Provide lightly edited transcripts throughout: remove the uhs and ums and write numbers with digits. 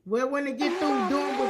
Well, when they get through doing what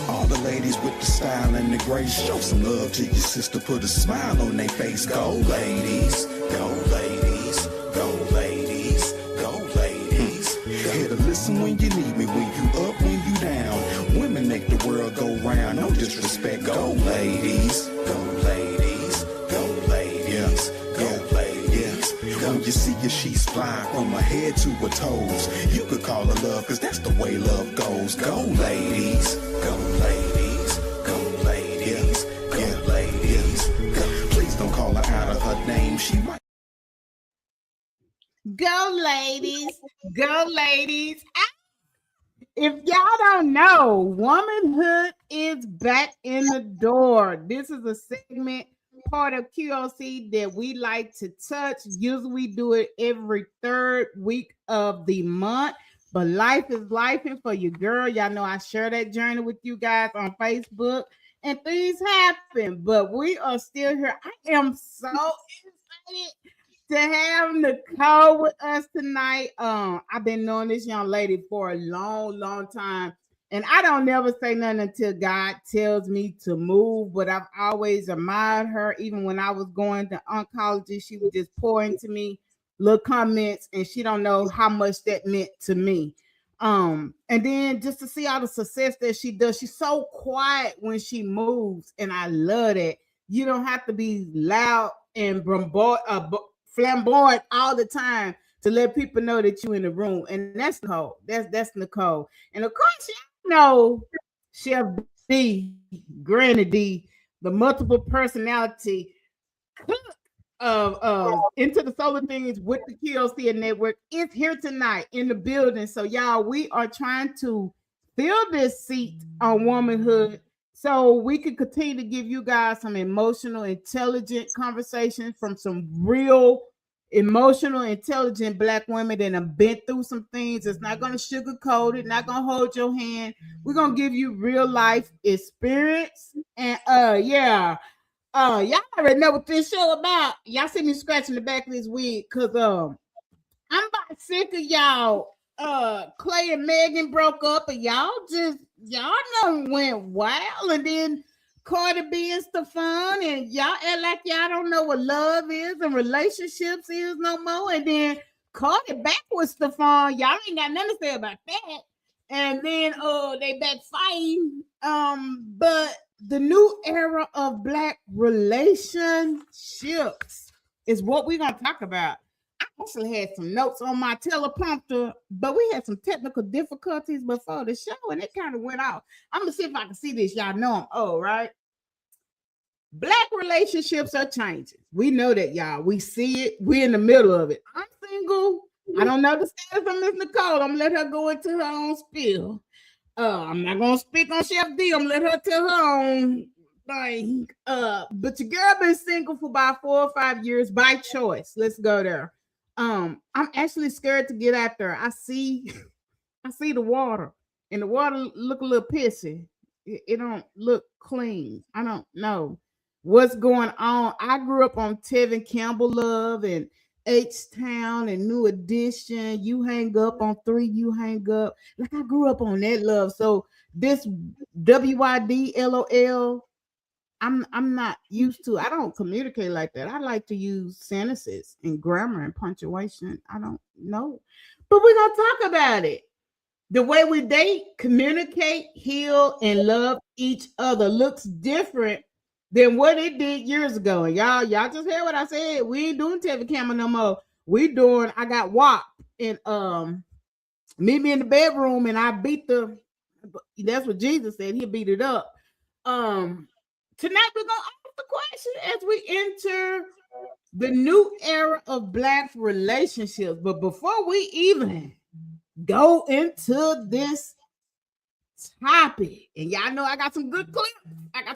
All the ladies with the style and the grace, show some love to your sister, put a smile on their face. Go ladies, go ladies, go ladies, go ladies. Here to listen when you need me, when you up, when you down. Women make the world go round, no disrespect. Go ladies, go ladies, go ladies, go ladies. When you see your sheets fly from her head to her toes, you could call her love, cause that's the way love goes. Go ladies, go ladies, go ladies, go ladies. Go. Please don't call her out of her name, she might. go, ladies, go, ladies. If y'all don't know, womanhood is back in the door. This is a segment, part of QOC that we like to touch. Usually we do it every third week of the month. But life is life, and for your girl, y'all know I share that journey with you guys on Facebook, and things happen. But we are still here. I am so excited to have Nicole with us tonight. I've been knowing this young lady for a long, long time. And I don't never say nothing until God tells me to move, but I've always admired her. Even when I was going to oncology, she would just pour into me little comments, and she don't know how much that meant to me. And then just to see all the success that she does, she's so quiet when she moves, and I love that. You don't have to be loud and flamboyant all the time to let people know that you're in the room. And that's Nicole. That's Nicole. And of course, you know Chef D, Granny D, the multiple personality cook of Into the Solar Things with the QOC Network is here tonight in the building. So y'all, we are trying to fill this seat on womanhood so we can continue to give you guys some emotional, intelligent conversations from some real emotional, intelligent black women that have been through some things. It's not going to sugarcoat it, not going to hold your hand. We're going to give you real life experience. And yeah, y'all already know what this show about. Y'all see me scratching the back of this wig because I'm about sick of y'all. Clay and Megan broke up, and y'all know went wild, and then Cardi B and Stefan, and y'all act like y'all don't know what love is and relationships is no more. And then Cardi back with Stefan, y'all ain't got nothing to say about that. And then they back fighting. But the new era of black relationships is what we're gonna talk about. I actually had some notes on my teleprompter, but we had some technical difficulties before the show, and it kind of went off. I'm gonna see if I can see this. Y'all know I'm old, right? Black relationships are changing. We know that, y'all. We see it. We're in the middle of it. I'm single. I don't know the status of Miss Nicole. I'm gonna let her go into her own spiel. I'm not gonna speak on Chef D. I'm gonna let her tell her own thing. But your girl been single for about 4 or 5 years by choice. Let's go there. I'm actually scared to get out there. I see the water, and the water look a little pissy. It don't look clean. I don't know what's going on. I grew up on Tevin Campbell Love and H Town and New Edition. You hang up on three, you hang up. Like I grew up on that love. So this WIDLOL, I'm not used to. I don't communicate like that. I like to use sentences and grammar and punctuation. I don't know. But we're gonna talk about it. The way we date, communicate, heal, and love each other looks different than what it did years ago. And y'all just heard what I said. We ain't doing Tevin Campbell no more. We doing I got WAP and meet me in the bedroom and I beat the that's what Jesus said. He beat it up. Tonight we're gonna ask the question as we enter the new era of black relationships. But before we even go into this topic, and y'all know I got some good clips. I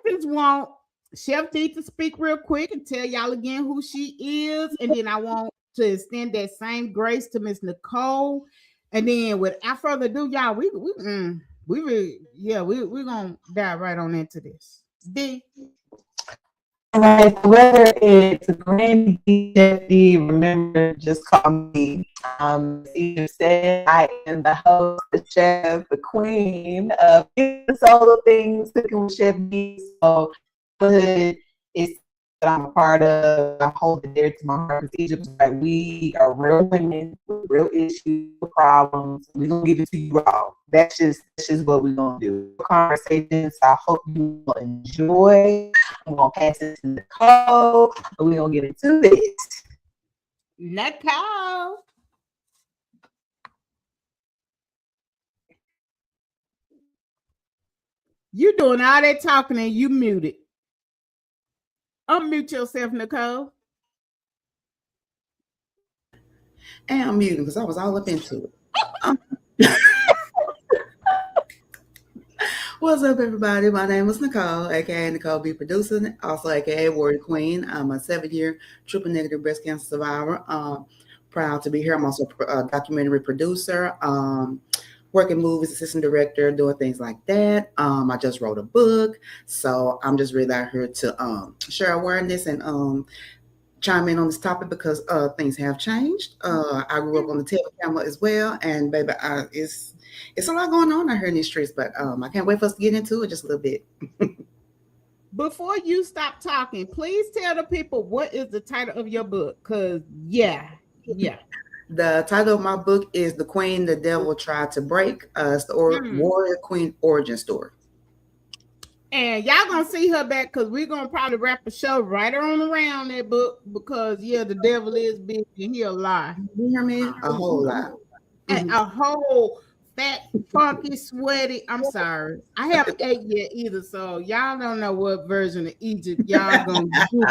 just want Chef D to speak real quick and tell y'all again who she is, and then I want to extend that same grace to Miss Nicole. And then, without further ado, y'all, we're gonna dive right on into this. D. Right, so whether it's Granny B, Chef D, remember, just call me. As Egypt said, I am the host, the chef, the queen of solo things, cooking with Chef D. So, motherhood is something that I'm a part of. I hold it dear to my heart because Egypt is right. We are real women with real issues, real problems. We're gonna give it to you all. That's just what we're gonna do. Conversations. I hope you will enjoy. I'm gonna pass it to Nicole, and we're gonna get into this. Nicole. You doing all that talking and you muted. Unmute yourself, Nicole. And I'm muting because I was all up into it. What's up, everybody? My name is Nicole, aka Nicole B. Producer, also aka Warrior Queen. I'm a 7-year triple negative breast cancer survivor. Proud to be here. I'm also a documentary producer, working movies, assistant director, doing things like that. I just wrote a book, so I'm just really out here to share awareness and chime in on this topic because things have changed. I grew up on the table camera as well, and baby, it's a lot going on out here in these streets, but I can't wait for us to get into it just a little bit. Before you stop talking, please tell the people what is the title of your book. Because, yeah. The title of my book is The Queen the Devil Tried to Break. It's the Warrior Queen origin story. And y'all gonna see her back because we're gonna probably wrap the show right on around that book because the devil is big and he'll lie. You hear me? A whole lot. And a whole fat, funky, sweaty. I'm sorry. I haven't ate yet either, so y'all don't know what version of Egypt y'all gonna do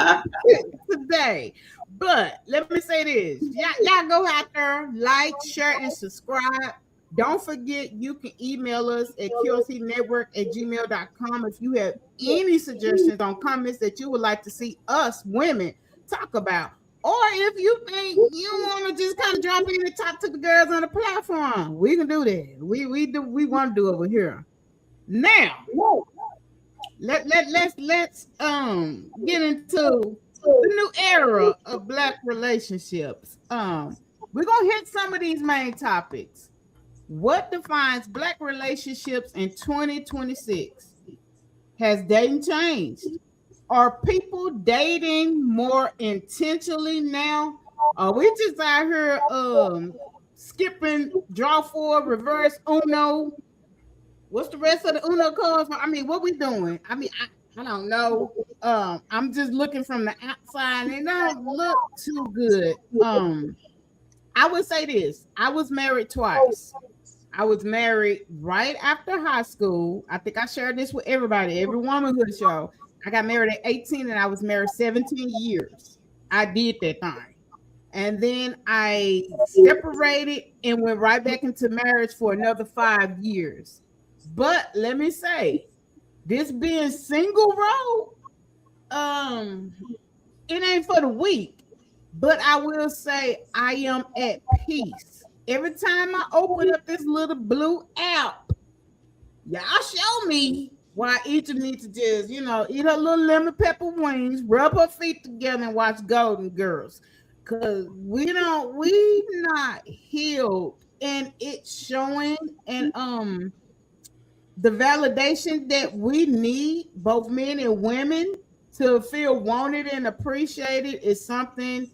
today. But let me say this. Y'all go out there, like, share, and subscribe. Don't forget, you can email us at qlcnetwork@gmail.com if you have any suggestions on comments that you would like to see us women talk about. Or if you think you want to just kind of drop in and talk to the girls on the platform, we can do that. We want to do over here. Now, let's get into the new era of Black relationships. We're gonna hit some of these main topics. What defines Black relationships in 2026? Has dating changed? Are people dating more intentionally now? Are we just out here skipping draw four, reverse Uno? What's the rest of the Uno cards? I mean, what we doing? I mean, I don't know. I'm just looking from the outside and it don't look too good. I would say this. I was married twice. I was married right after high school. I think I shared this with everybody, every womanhood show. I got married at 18 and I was married 17 years. I did that thing. And then I separated and went right back into marriage for another 5 years. But let me say, this being single road, it ain't for the weak. But I will say I am at peace. Every time I open up this little blue app, y'all show me why each of needs to just, eat her little lemon pepper wings, rub her feet together and watch Golden Girls. Cause we not healed and it's showing and the validation that we need, both men and women, to feel wanted and appreciated is something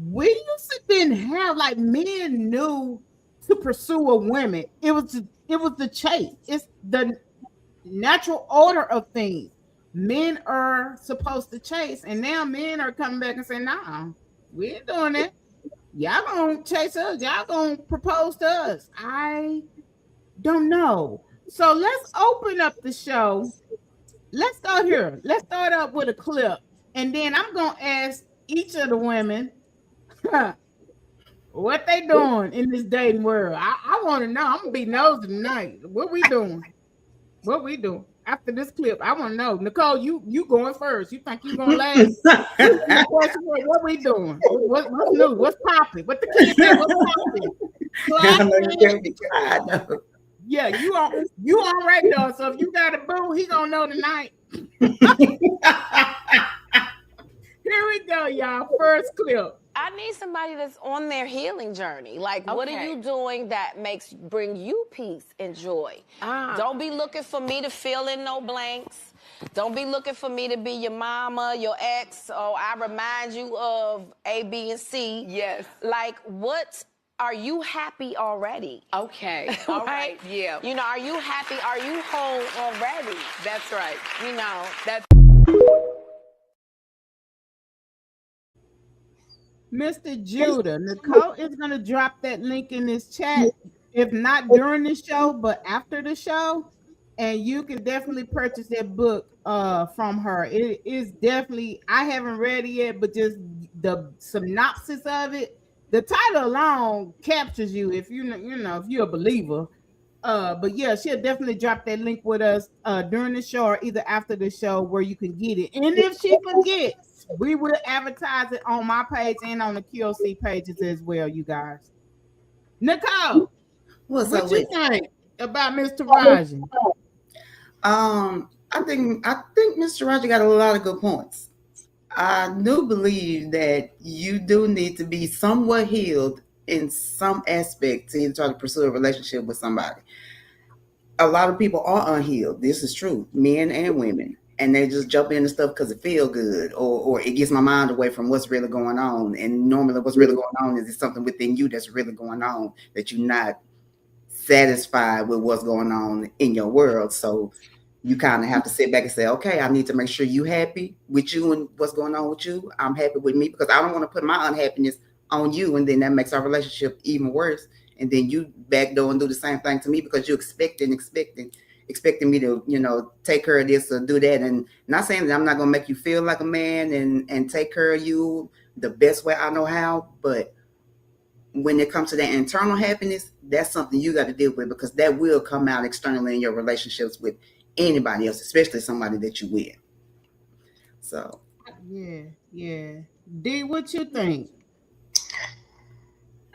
we used to didn't have. Like men knew to pursue a woman. It was the chase. It's the natural order of things. Men are supposed to chase, and now men are coming back and saying, "Nah, we ain't doing that. Y'all gonna chase us. Y'all gonna propose to us." I don't know. So let's open up the show. Let's start here. Let's start up with a clip, and then I'm gonna ask each of the women what they doing in this dating world. I want to know. I'm gonna be nosy tonight. What we doing? What we doing after this clip? I want to know. Nicole, you going first? You think you gonna last? What we doing? What's new? What's popping? What the kids say? What's popping? Yeah, you on radar. So if you got a boo, he gonna know tonight. Here we go, y'all. First clip. I need somebody that's on their healing journey. Like, what are you doing that bring you peace and joy? Don't be looking for me to fill in no blanks. Don't be looking for me to be your mama, your ex, or I remind you of A, B, and C. Yes. Like, what are you happy already? Okay. All right. Yeah. You know, are you happy? Are you whole already? That's right. You know, That's Mr. Judah, Nicole is going to drop that link in this chat, if not during the show, but after the show. And you can definitely purchase that book from her. It is definitely, I haven't read it yet, but just the synopsis of it, the title alone captures you if if you're a believer. But yeah, she'll definitely drop that link with us during the show or either after the show where you can get it. And if she forgets, we will advertise it on my page and on the QOC pages as well, you guys. Nicole, What's what up you with? think about Mr. Rajan? I think Mr. Roger got a lot of good points. I do believe that you do need to be somewhat healed in some aspect to even try to pursue a relationship with somebody. A lot of people are unhealed. This is true, men and women, and they just jump into stuff because it feels good, or it gets my mind away from what's really going on. And normally, what's really going on is something within you that's really going on that you're not satisfied with what's going on in your world. So you kind of have to sit back and say, okay, I need to make sure you happy with you and what's going on with you. I'm happy with me because I don't want to put my unhappiness on you, and then that makes our relationship even worse. And then you backdoor and do the same thing to me because you're expecting me to, take care of this or do that. And not saying that I'm not gonna make you feel like a man and take care of you the best way I know how, but when it comes to that internal happiness, that's something you got to deal with because that will come out externally in your relationships with anybody else, especially somebody that you with. So Yeah. D, what you think?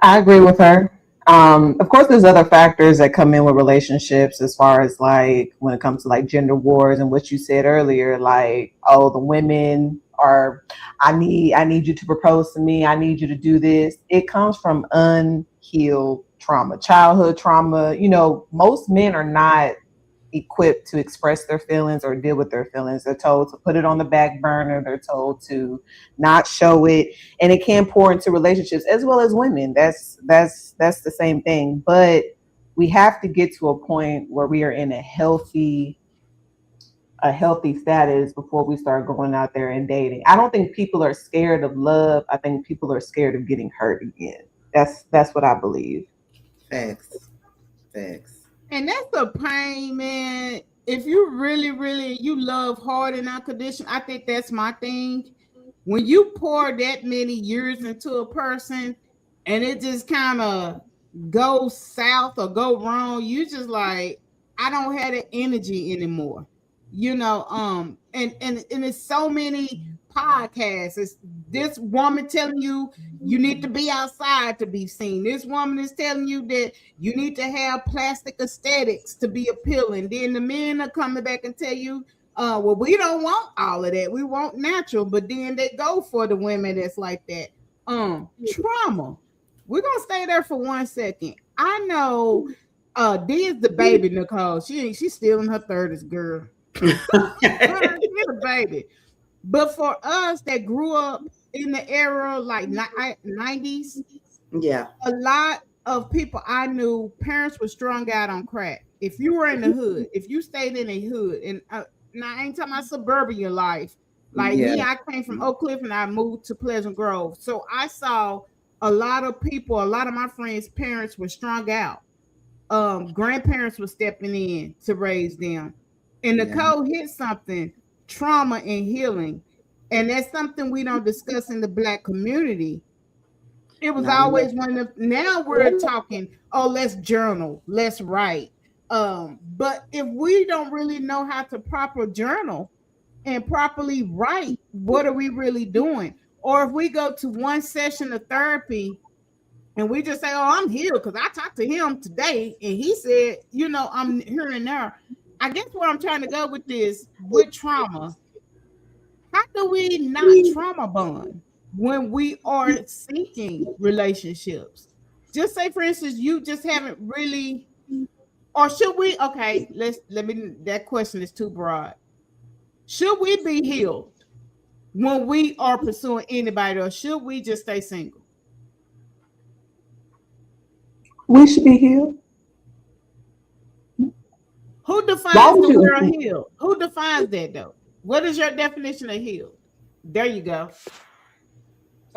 I agree with her. Of course, there's other factors that come in with relationships as far as like when it comes to like gender wars and what you said earlier, like, oh, the women are, I need you to propose to me. I need you to do this. It comes from unhealed trauma, childhood trauma. Most men are not equipped to express their feelings or deal with their feelings. They're told to put it on the back burner. They're told to not show it, and it can pour into relationships as well as women. That's the same thing. But we have to get to a point where we are in a healthy status before we start going out there and dating. I don't think people are scared of love. I think people are scared of getting hurt again. That's what I believe. facts. And that's a pain, man. If you really, really you love hard and unconditional, I think that's my thing. When you pour that many years into a person and it just kind of goes south or go wrong, you just like, I don't have the energy anymore. And it's so many podcasts. It's this woman telling you need to be outside to be seen. This woman is telling you that you need to have plastic aesthetics to be appealing. Then the men are coming back and tell you, well, we don't want all of that. We want natural, but then they go for the women that's like that. Trauma. We're gonna stay there for 1 second. I know D is the baby, Nicole. She's still in her 30s, girl. She's a baby. But for us that grew up in the era like 90s, Yeah. a lot of people I knew, parents were strung out on crack. If you were in the hood, if you stayed in a hood, and now I ain't talking about suburbia life. Like me, I came from Oak Cliff and I moved to Pleasant Grove. So I saw a lot of people, a lot of my friends' parents were strung out. Grandparents were stepping in to raise them. And Nicole hit something, trauma and healing. And that's something we don't discuss in the Black community. It was always one of now we're talking, oh, let's journal, let's write. But if we don't really know how to proper journal and properly write, what are we really doing? Or if we go to one session of therapy and we just say, "Oh, I'm healed," because I talked to him today, and he said, I'm here and there. I guess where I'm trying to go with this, with trauma, how do we not trauma bond when we are seeking relationships? Just say, for instance, you just haven't really, or should we? Okay, let me. That question is too broad. Should we be healed when we are pursuing anybody, or should we just stay single? We should be healed. Who Why defines would the word you? healed? Who defines that though? What is your definition of healed? There you go.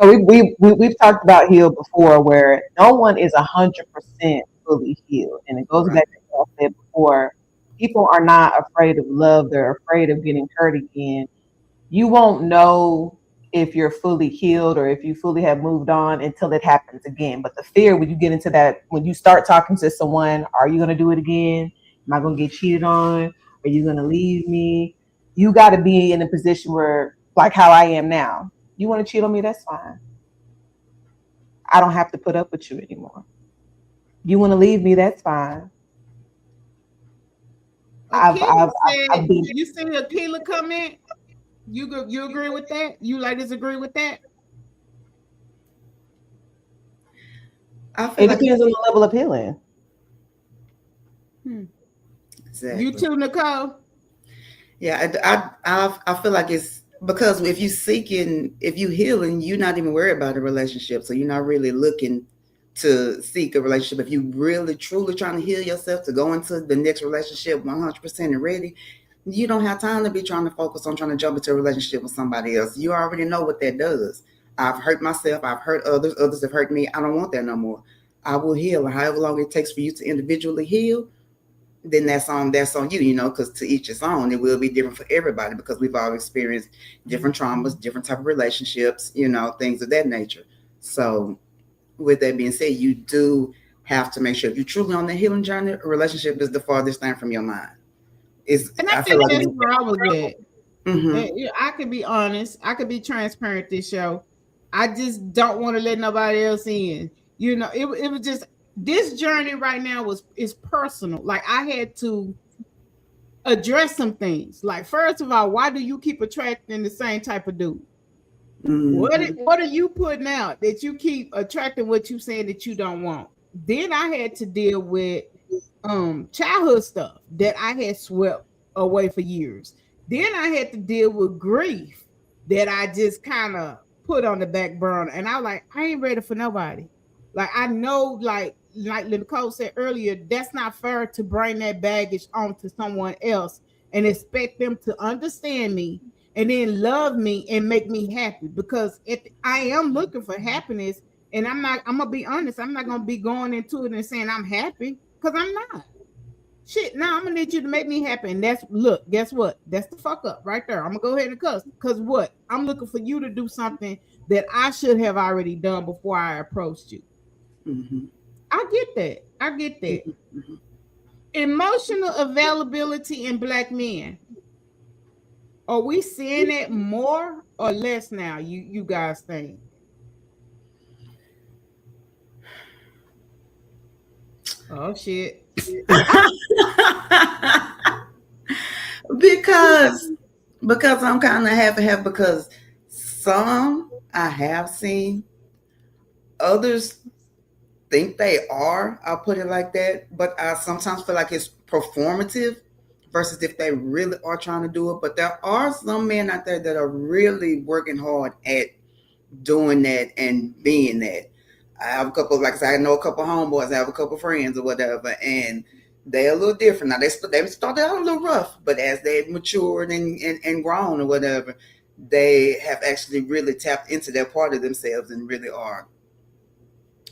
So we've talked about healed before, where no one is 100% fully healed, and it goes Right. back to what I said before. People are not afraid of love; they're afraid of getting hurt again. You won't know if you're fully healed or if you fully have moved on until it happens again. But the fear when you get into that, when you start talking to someone, are you going to do it again? Am I going to get cheated on? Are you going to leave me? You got to be in a position where, like how I am now, you want to cheat on me? That's fine. I don't have to put up with you anymore. You want to leave me? That's fine. I've, Akila I've, said, I've been. you see Akila comment? You agree with that? You ladies agree with that? I feel It like depends on the level of healing. exactly. You too, Nicole? Yeah, I feel like it's because if you healing, you're not even worried about a relationship, so you're not really looking to seek a relationship. If you really truly trying to heal yourself to go into the next relationship 100% and ready, you don't have time to be trying to focus on trying to jump into a relationship with somebody else. You already know what that does. I've hurt myself. I've hurt others. Others have hurt me. I don't want that no more. I will heal, however long it takes for you to individually heal, then that's on you, because to each its own. It will be different for everybody because we've all experienced different traumas, different type of relationships, things of that nature. So with that being said, you do have to make sure if you're truly on the healing journey, a relationship is the farthest thing from your mind. And I I feel think like that's where I was at. mm-hmm, I could be honest. I could be transparent this show. I just don't want to let nobody else in. It was just this journey right now is personal. Like I had to address some things. Like first of all, why do you keep attracting the same type of dude? mm-hmm, What are you putting out that you keep attracting what you saying that you don't want? Then I had to deal with childhood stuff that I had swept away for years. Then I had to deal with grief that I just kind of put on the back burner. And I was like, I ain't ready for nobody. Like I know, like Nicole said earlier, that's not fair to bring that baggage onto someone else and expect them to understand me and then love me and make me happy because I am looking for happiness. And I'm gonna be honest, I'm not gonna be going into it and saying I'm happy because I'm not. Shit, now I'm gonna need you to make me happy. And guess what? That's the fuck up right there. I'm gonna go ahead and cuss. Cause what? I'm looking for you to do something that I should have already done before I approached you. mm-hmm, I get that. I get that. mm-hmm. Emotional availability in black men. Are we seeing it more or less now? You guys think? Oh shit. because I'm kind of half and half because some I have seen, others think they are. I'll put it like that. But I sometimes feel like it's performative versus if they really are trying to do it. But there are some men out there that are really working hard at doing that and being that. I have a couple, like I said, I know a couple homeboys, I have a couple friends or whatever, and they're a little different. Now they started out a little rough, but as they've matured and grown or whatever, they have actually really tapped into that part of themselves and really are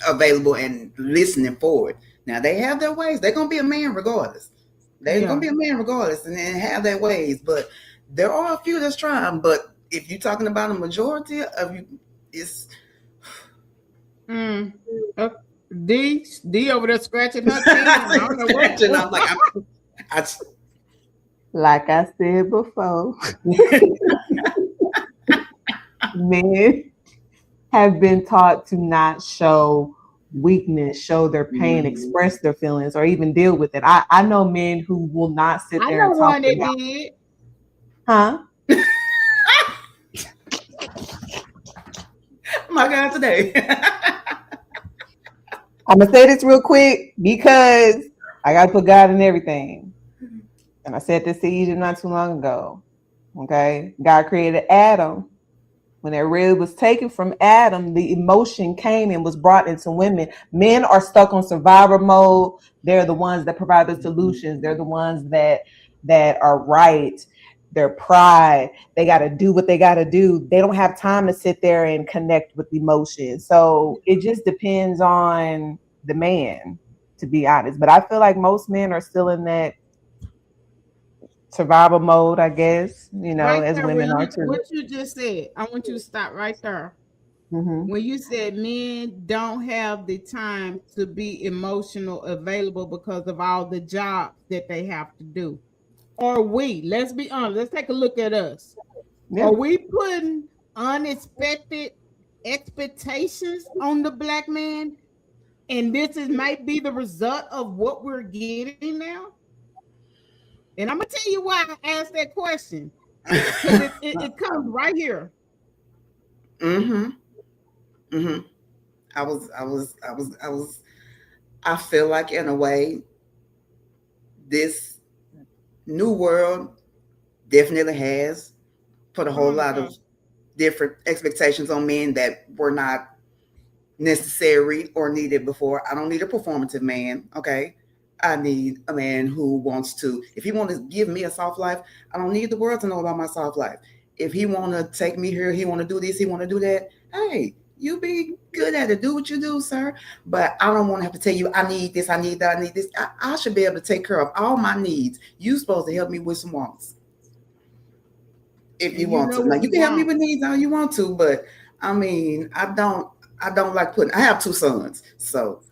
available and listening forward. Now they have their ways. They're gonna be a man regardless. They're gonna be a man regardless and have their ways. But there are a few that's trying. But if you're talking about a majority of you, it's D over there scratching her chin. I don't know what. scratching. I'm like, Like I said before, men have been taught to not show weakness, show their pain, express their feelings, or even deal with it. I know men who will not sit I there know and talk one that about, did. huh? My God, today. I'm gonna say this real quick because I gotta put God in everything. And I said this to Egypt not too long ago. Okay. God created Adam. When that rib was taken from Adam, the emotion came and was brought into women. Men are stuck on survivor mode. They're the ones that provide the solutions. They're the ones that are right. Their pride. They got to do what they got to do. They don't have time to sit there and connect with emotion. So it just depends on the man, to be honest. But I feel like most men are still in that survival mode, I guess, Right as there, where women are you too. what you just said. I want you to stop right there. Mm-hmm. When you said men don't have the time to be emotional available because of all the jobs that they have to do. Are we, let's be honest, let's take a look at us. Yeah. Are we putting unexpected expectations on the black man? And this is might be the result of what we're getting now. And I'm gonna tell you why I asked that question. Because it comes right here. Mm-hmm. Mm-hmm. I was. I feel like in a way, this new world definitely has put a Come whole on, lot of Nicole. different expectations on men that were not necessary or needed before. I don't need a performative man. Okay. I need a man who wants to, if he wants to give me a soft life, I don't need the world to know about my soft life. If he want to take me here, he want to do this, he want to do that. Hey, you be good at it. Do what you do, sir. But I don't want to have to tell you, I need this, I need that, I need this. I should be able to take care of all my needs. You supposed to help me with some wants if you And you want know to. Now what you we can help me want. with needs all you want to, but I mean, I don't like putting. I have two sons, so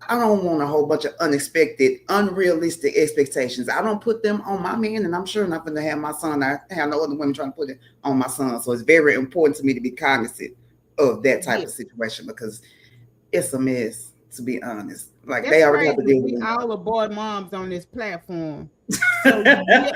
I don't want a whole bunch of unexpected, unrealistic expectations. I don't put them on my man, and I'm sure not going to have my son. I have no other women trying to put it on my son. So it's very important to me to be cognizant of that type Yeah. of situation because it's a mess, to be honest. Like That's they already have crazy. to deal with We it. all are boy moms on this platform. So yeah,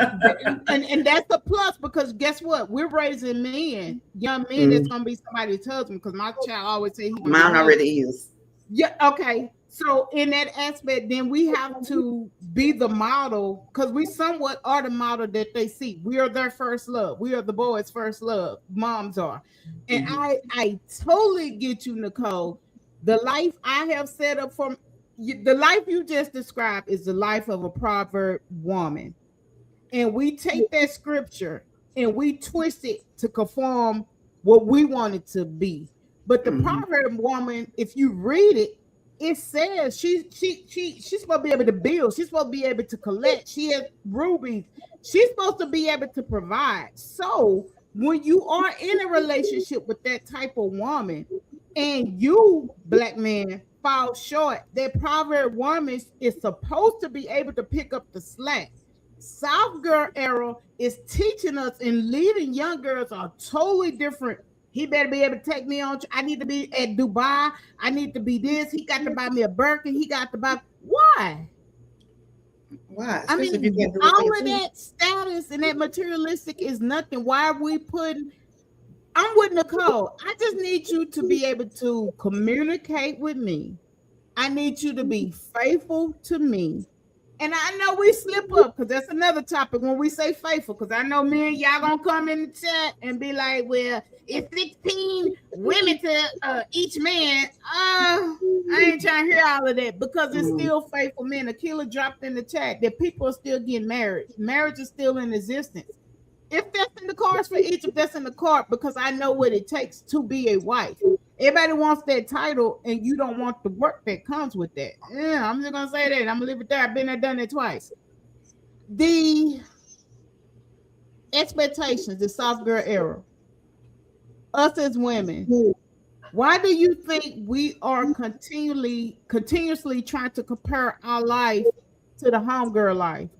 and that's a plus because guess what? We're raising men, young men that's Mm, gonna be somebody's husband. Because my child always say he's gonna be a mine husband. already is. Yeah, okay. So in that aspect, then we have to be the model because we somewhat are the model that they see. We are their first love. We are the boys' first love. Moms are. And Mhm. I totally get you, Nicole. The life I have set up for the life you just described is the life of a proverb woman. And we take that scripture and we twist it to conform what we want it to be. But the Mhm. proverb woman, if you read it, it says she's supposed to be able to build. She's supposed to be able to collect. She has rubies. She's supposed to be able to provide. So when you are in a relationship with that type of woman, and you, black man, fall short, that proverb woman is supposed to be able to pick up the slack. South girl era is teaching us and leading young girls are totally different. He better be able to take me on. I need to be at Dubai. I need to be this. He got to buy me a Birkin. He got to buy. Why? Why? I Especially if you mean, can't do it for all of yourself. that status and that materialistic is nothing. Why are we putting? I'm with Nicole. I just need you to be able to communicate with me. I need you to be faithful to me. And I know we slip up because that's another topic when we say faithful. Because I know me and y'all gonna come in the chat and be like, well, it's 16 women to each man. I ain't trying to hear all of that because it's Mm. still faithful men. Akila dropped in the chat that people are still getting married. Marriage is still in existence. If that's in the cards for Egypt, that's in the card because I know what it takes to be a wife. Everybody wants that title, and you don't want the work that comes with that. Yeah, I'm just gonna say that. I'm gonna leave it there. I've been there, done it twice. The expectations, the soft girl era, us as women. Why do you think we are continuously trying to compare our life to the homegirl life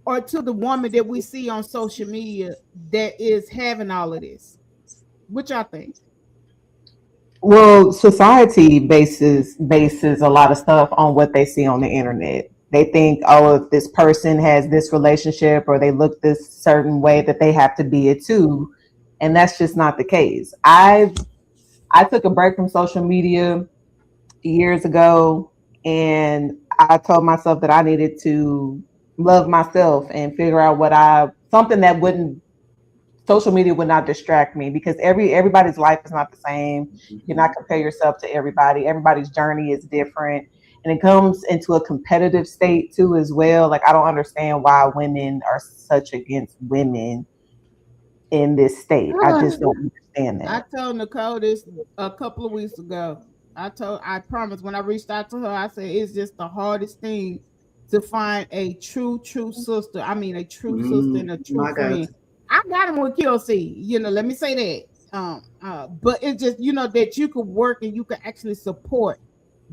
or to the woman that we see on social media that is having all of this? What y'all think? Well, society bases a lot of stuff on what they see on the internet. They think, oh, if this person has this relationship or they look this certain way, that they have to be it too, and that's just not the case. I took a break from social media years ago, and I told myself that I needed to love myself and figure out what I something that wouldn't social media would not distract me, because everybody's life is not the same. You cannot compare yourself to everybody. Everybody's journey is different. And it comes into a competitive state too as well. Like, I don't understand why women are such against women in this state. I just don't understand I that. told Nicole this a couple of weeks ago. I promised when I reached out to her, I said it's just the hardest thing to find a true sister. I mean, a true sister and a true My God. friend. I got him with QLC, let me say that. But it's just, that you could work and you could actually support.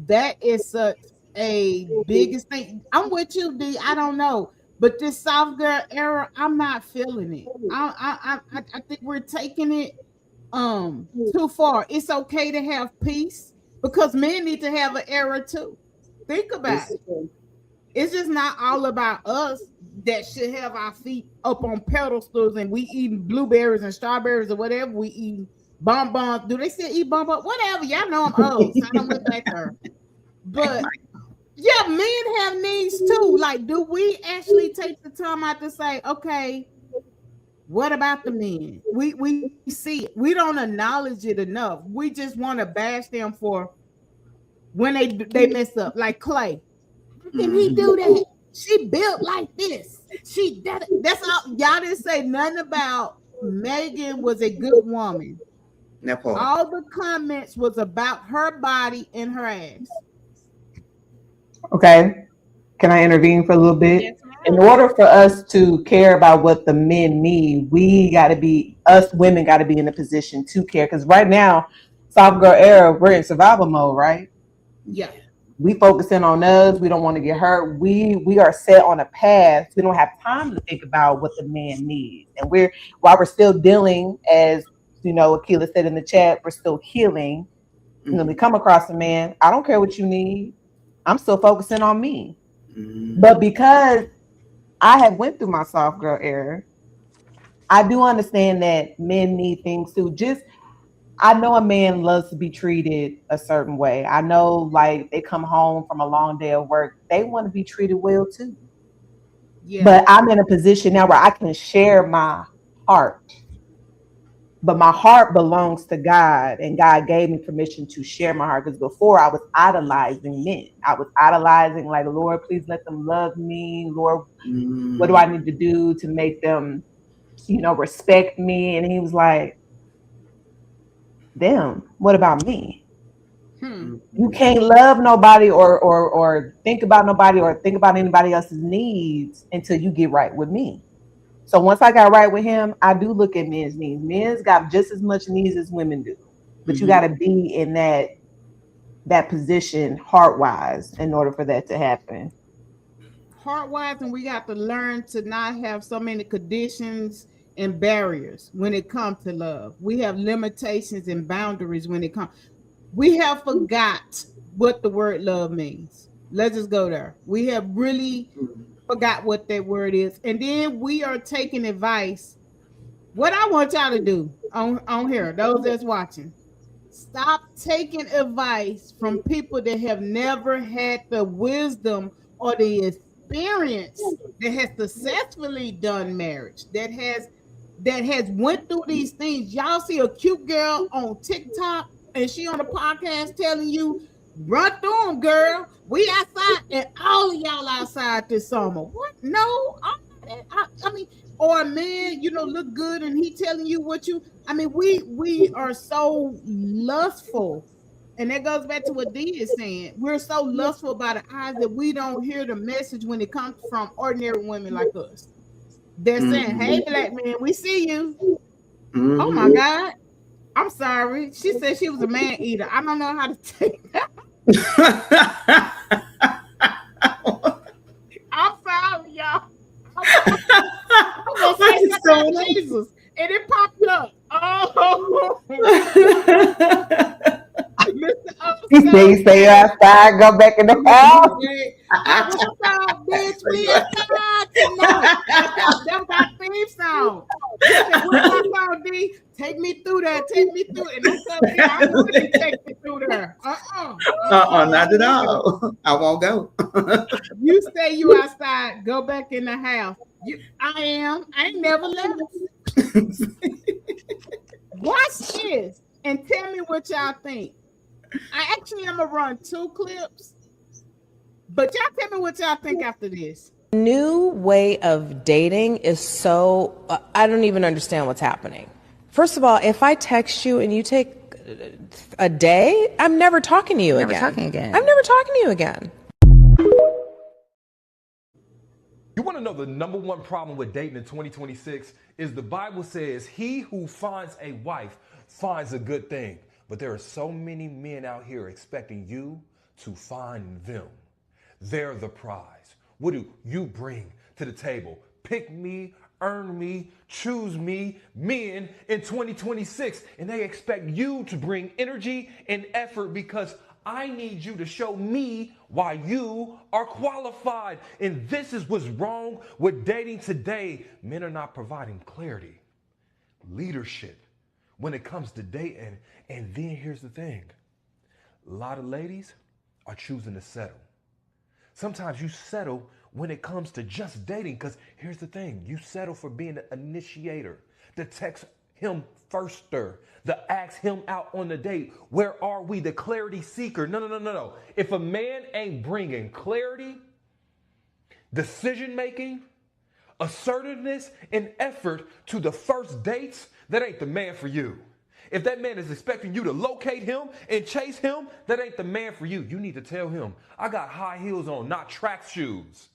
That is such a biggest thing. I'm with you, D. I don't know. But this soft girl era, I'm not feeling it. I think we're taking it too far. It's okay to have peace because men need to have an era too. Think about it. It's just not all about us that should have our feet up on pedestals and we eating blueberries and strawberries or whatever we eat. Bonbons. Do they still eat bonbons? Whatever. Y'all know I'm old, so I don't went back there. But yeah, men have needs too. Like, do we actually take the time out to say, okay, what about the men? We see it. We don't acknowledge it enough. We just want to bash them for when they mess up. Like Clay, how can he do that? She built like this. That's all. Y'all didn't say nothing about Megan was a good woman. That part. All the comments was about her body and her ass. Okay. Can I intervene for a little bit? Yes, In ma'am. order for us to care about what the men need, us women got to be in a position to care. Because right now, soft girl era, we're in survival mode, right? Yeah. We focusing on us. We don't want to get hurt. We are set on a path. We don't have time to think about what the man needs. And while we're still dealing, as Akila said in the chat, we're still healing. We come across a man. I don't care what you need. I'm still focusing on me. But because I have went through my soft girl era, I do understand that men need things too. I know a man loves to be treated a certain way. I know, like, they come home from a long day of work, they want to be treated well too. Yeah. But I'm in a position now where I can share my heart. But my heart belongs to God, and God gave me permission to share my heart. Because before, I was idolizing men. I was idolizing, like, Lord, please let them love me. Lord, what do I need to do to make them, respect me? And he was like, damn, what about me? You can't love nobody or think about nobody or think about anybody else's needs until you get right with me. So once I got right with him, I do look at men's needs. Men's got just as much needs as women do, but you got to be in that position heart wise in order for that to happen. Heart wise, and we got to learn to not have so many conditions and barriers when it comes to love. We have limitations and boundaries when it comes. We have forgot what the word love means. Let's just go there. We have really forgot what that word is. And then we are taking advice. What I want y'all to do on here, those that's watching, stop taking advice from people that have never had the wisdom or the experience that has successfully done marriage, that has went through these things. Y'all see a cute girl on TikTok and she on the podcast telling you, run through them, girl. We outside, and all of y'all outside this summer. What? No, I mean, or a man, look good, and he telling you what you. I mean, we are so lustful, and that goes back to what D is saying. We're so lustful by the eyes that we don't hear the message when it comes from ordinary women like us. They're saying, "Hey, black man, we see you." Oh my God. I'm sorry. She said she was a man eater. I don't know how to take that. I'm sorry, y'all. I'm gonna say something, about so- Jesus. And it popped up. Oh. They stay outside, go back in the house. What's up, bitch? We outside tonight. Them got theme song. He said, "What's my song, D? Take me through that. Take me through." And I said, "Yeah, I know you take me through there." Not at all. I won't go. You say you outside. Go back in the house. I am. I ain't never left. Watch this and tell me what y'all think. I actually am gonna run 2 clips, but y'all tell me what y'all think after this. New way of dating is so I don't even understand what's happening. First of all, if I text you and you take a day, I'm never talking to you again. I'm never talking to you again. You want to know the number one problem with dating in 2026 is the Bible says he who finds a wife finds a good thing. But there are so many men out here expecting you to find them. They're the prize. What do you bring to the table? Pick me, earn me, choose me, men in 2026. And they expect you to bring energy and effort because I need you to show me why you are qualified. And this is what's wrong with dating today. Men are not providing clarity, leadership when it comes to dating. And then here's the thing. A lot of ladies are choosing to settle. Sometimes you settle when it comes to just dating because here's the thing. You settle for being an initiator, the text him firster, the ask him out on the date. Where are we? The clarity seeker. No. If a man ain't bringing clarity, decision making, assertiveness, and effort to the first dates, that ain't the man for you. If that man is expecting you to locate him and chase him, that ain't the man for you. You need to tell him, I got high heels on, not track shoes.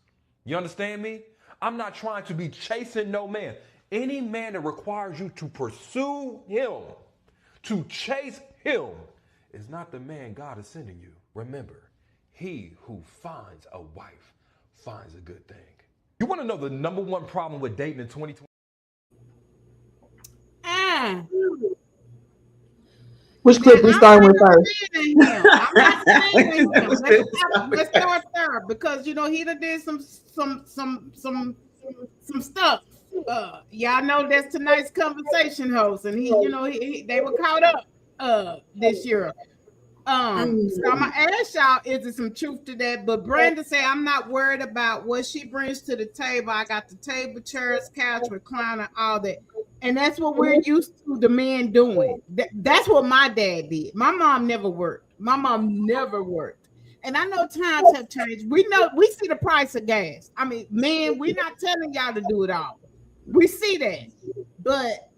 You understand me? I'm not trying to be chasing no man. Any man that requires you to pursue him, to chase him, is not the man God is sending you. Remember, he who finds a wife finds a good thing. You want to know the number one problem with dating in 2020? Which clip we starting with first? I'm not saying him. Let's start there because he done did some stuff. Y'all know that's tonight's conversation host, and they were caught up this year. So I'm gonna ask y'all, is there some truth to that? But Brenda said, I'm not worried about what she brings to the table. I got the table, chairs, couch, recliner, all that. And that's what we're used to the men doing. That's what my dad did. My mom never worked. And I know times have changed. We see the price of gas. I mean, man, we're not telling y'all to do it all. We see that. But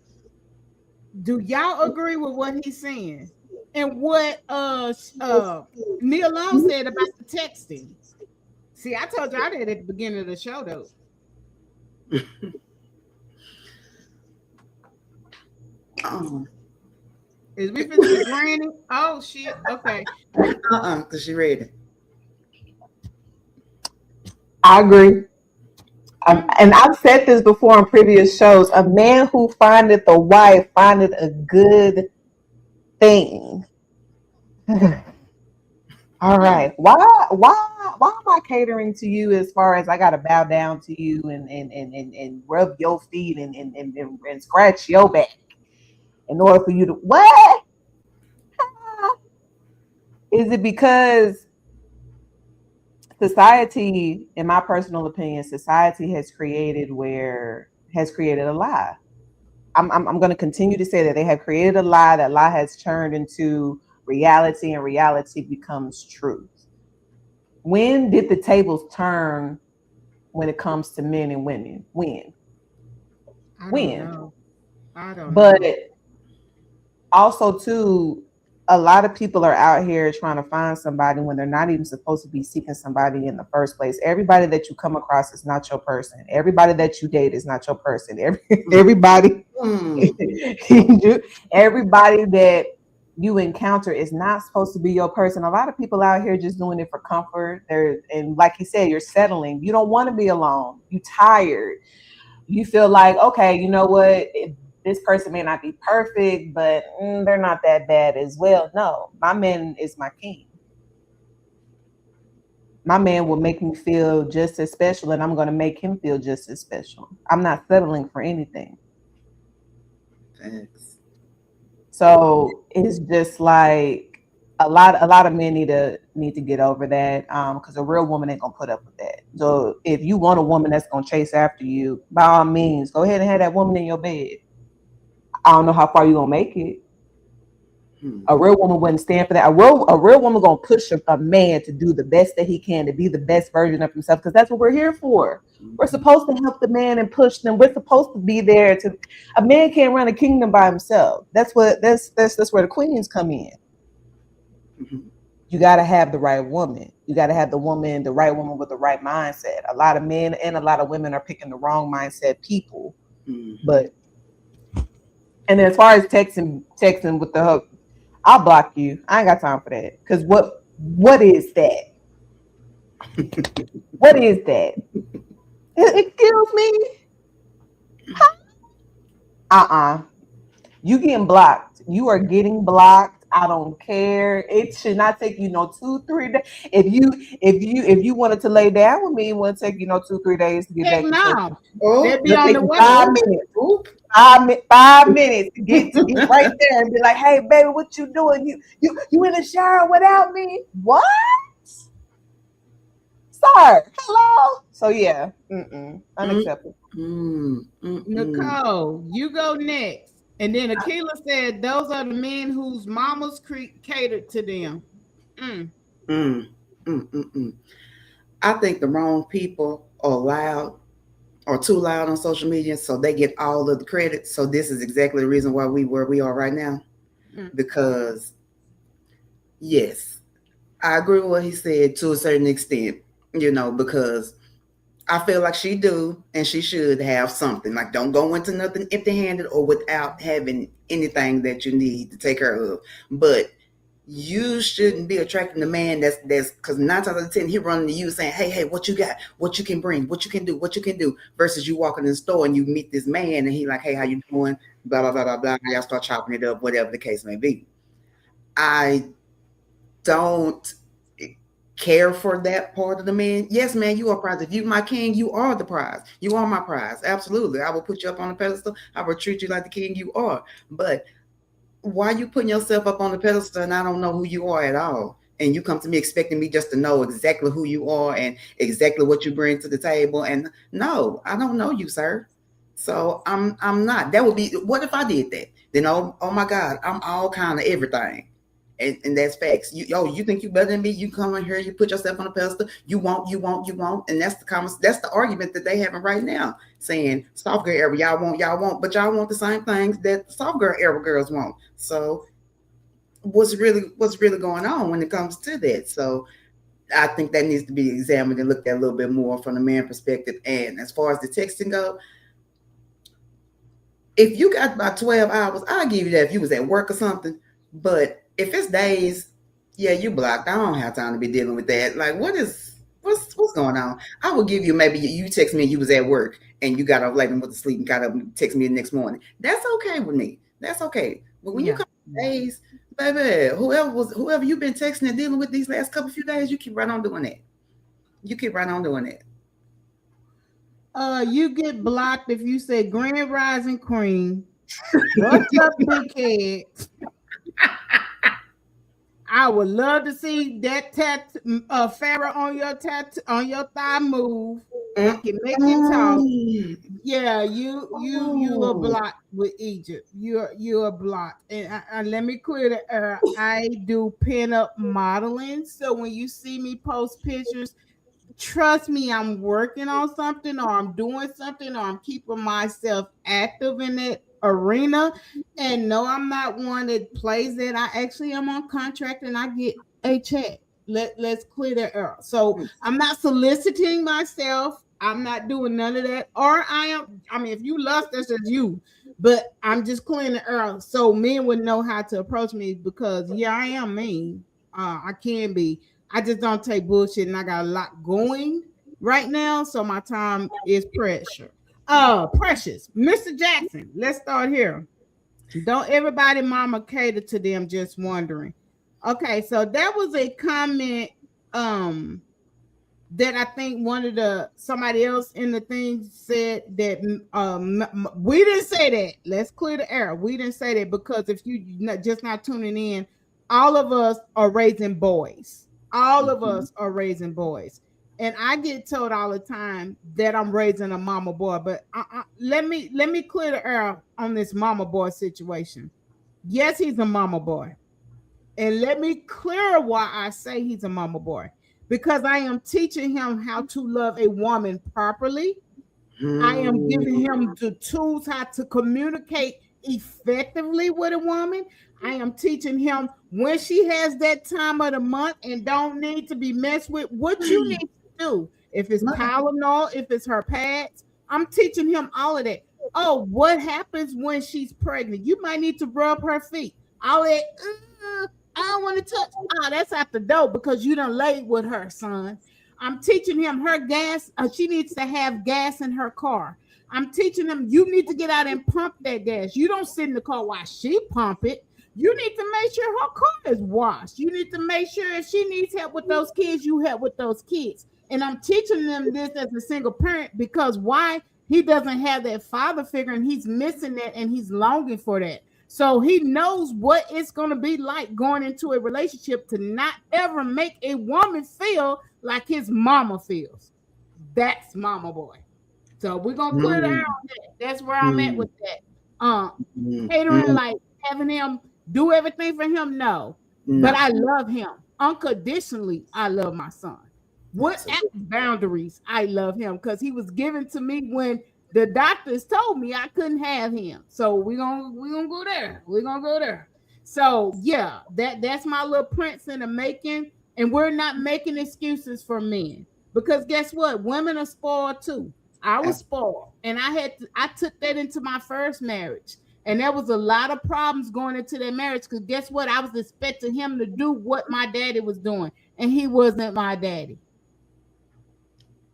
do y'all agree with what he's saying? And what Neil Long said about the texting. See, I told y'all that at the beginning of the show, though. Is we finna granny? Oh shit. Okay. Cause she read it. I agree. And I've said this before on previous shows. A man who findeth a wife findeth a good thing. All right. Why am I catering to you as far as I gotta bow down to you and rub your feet and scratch your back in order for you to what? Is it because society, in my personal opinion, society has created a lie. I'm going to continue to say that they have created a lie. That lie has turned into reality, and reality becomes truth. When did the tables turn when it comes to men and women? When? I don't but know. Also, too, a lot of people are out here trying to find somebody when they're not even supposed to be seeking somebody in the first place. Everybody that you come across is not your person. Everybody that you date is not your person. Everybody that you encounter is not supposed to be your person. A lot of people out here just doing it for comfort. And like you said, you're settling. You don't want to be alone. You're tired. You feel like, okay, you know what? This person may not be perfect, but they're not that bad as well. No, my man is my king. My man will make me feel just as special, and I'm going to make him feel just as special. I'm not settling for anything. Thanks. So it's just like a lot of men need to get over that, because a real woman ain't gonna put up with that. So if you want a woman that's gonna chase after you, by all means, go ahead and have that woman in your bed. I don't know how far you're gonna make it. A real woman wouldn't stand for that. A real woman gonna push a man to do the best that he can, to be the best version of himself, because that's what we're here for. We're supposed to help the man and push them. We're supposed to be there to. A man can't run a kingdom by himself. That's where the queens come in. You got to have the right woman. You got to have the right woman with the right mindset. A lot of men and a lot of women are picking the wrong mindset people. But and as far as texting with the hook, I'll block you. I ain't got time for that. Because what is that? What is that? Excuse me? You getting blocked. You are getting blocked. I don't care. It should not take you 2-3 days. If you wanted to lay down with me, it wouldn't take you 2-3 days to get Heck back in touch. no. Oh, They'd be on the way. 5 minutes. 5 minutes to get right there and be like, "Hey, baby, what you doing? You in the shower without me? What, sir? Hello." So yeah, unacceptable. Nicole, you go next. And then Akila said, "Those are the men whose mamas catered to them." I think the wrong people are loud or too loud on social media, so they get all of the credit. So this is exactly the reason why where we are right now. Because yes, I agree with what he said to a certain extent, because I feel like she do and she should have something. Like, don't go into nothing empty-handed or without having anything that you need to take care of. But you shouldn't be attracting a man that's because 9 times out of 10 he running to you saying, hey, what you got, what you can bring, what you can do, versus you walking in the store and you meet this man and he like, hey, how you doing, blah blah blah blah blah, y'all start chopping it up, whatever the case may be. I don't care for that part of the man. Yes, man, you are prize. If you my king, you are the prize. You are my prize. Absolutely. I will put you up on a pedestal. I will treat you like the king you are. But why you putting yourself up on the pedestal and I don't know who you are at all? And you come to me expecting me just to know exactly who you are and exactly what you bring to the table. And no, I don't know you, sir. So I'm not. That would be, what if I did that? Then oh my God, I'm all kind of everything. And that's facts. You think you better than me? You come in here, you put yourself on a pedestal. You won't, and that's the argument that they having right now, saying soft girl era, y'all want, but y'all want the same things that soft girl era girls want. So what's really going on when it comes to that? So I think that needs to be examined and looked at a little bit more from the man perspective. And as far as the texting go, if you got about 12 hours, I'll give you that if you was at work or something. But if it's days, yeah, you blocked. I don't have time to be dealing with that. Like, what's going on? I will give you, maybe you text me and you was at work and you got up late and went to sleep and got up and text me the next morning. That's okay with me. That's okay. But when you come days, baby, whoever you've been texting and dealing with these last few days, you keep right on doing that. You keep right on doing that. You get blocked if you say Grand Rising Queen. What's up, big head? I would love to see that Farrah on your thigh move. I can make it talk. Yeah, you are blocked with Egypt. You're blocked. And let me clear the air. I do pin-up modeling. So when you see me post pictures, trust me, I'm working on something or I'm doing something or I'm keeping myself active in that arena. And no, I'm not one that plays that. I actually am on contract and I get a check. Let's clear that air. So I'm not soliciting myself. I'm not doing none of that. Or I mean, if you lust, that's just you. But I'm just clearing the air so men would know how to approach me because yeah, I am mean. I can be. I just don't take bullshit and I got a lot going right now. So my time is precious. Precious. Mr. Jackson, let's start here. Don't everybody mama cater to them, just wondering. Okay, so that was a comment that I think somebody else in the thing said that we didn't say that. Let's clear the air. We didn't say that because if you just not tuning in, all of us are raising boys. All of us are raising boys. And I get told all the time that I'm raising a mama boy, but let me clear the air on this mama boy situation. Yes, he's a mama boy. And let me clear why I say he's a mama boy. Because I am teaching him how to love a woman properly. I am giving him the tools how to communicate effectively with a woman. I am teaching him when she has that time of the month and don't need to be messed with, what you need to do. If it's Tylenol, if it's her pads, I'm teaching him all of that. Oh, what happens when she's pregnant? You might need to rub her feet. All that, I don't want to touch. That's out the door because you done laid with her, son. I'm teaching him her gas. She needs to have gas in her car. I'm teaching him you need to get out and pump that gas. You don't sit in the car while she pump it. You need to make sure her car is washed. You need to make sure if she needs help with those kids, you help with those kids. And I'm teaching them this as a single parent because why? He doesn't have that father figure and he's missing that and he's longing for that. So he knows what it's going to be like going into a relationship to not ever make a woman feel like his mama feels. That's mama boy. So we're going to clear the air on that. That's where I'm at with that. Catering, like having him do everything for him, no. But I love him. Unconditionally, I love my son. What boundaries I love him because he was given to me when the doctors told me I couldn't have him. So we're gonna go there. We're gonna go there. So yeah, that's my little prince in the making. And we're not making excuses for men. Because guess what? Women are spoiled too. I was spoiled. And I took that into my first marriage. And there was a lot of problems going into that marriage. Because guess what? I was expecting him to do what my daddy was doing. And he wasn't my daddy.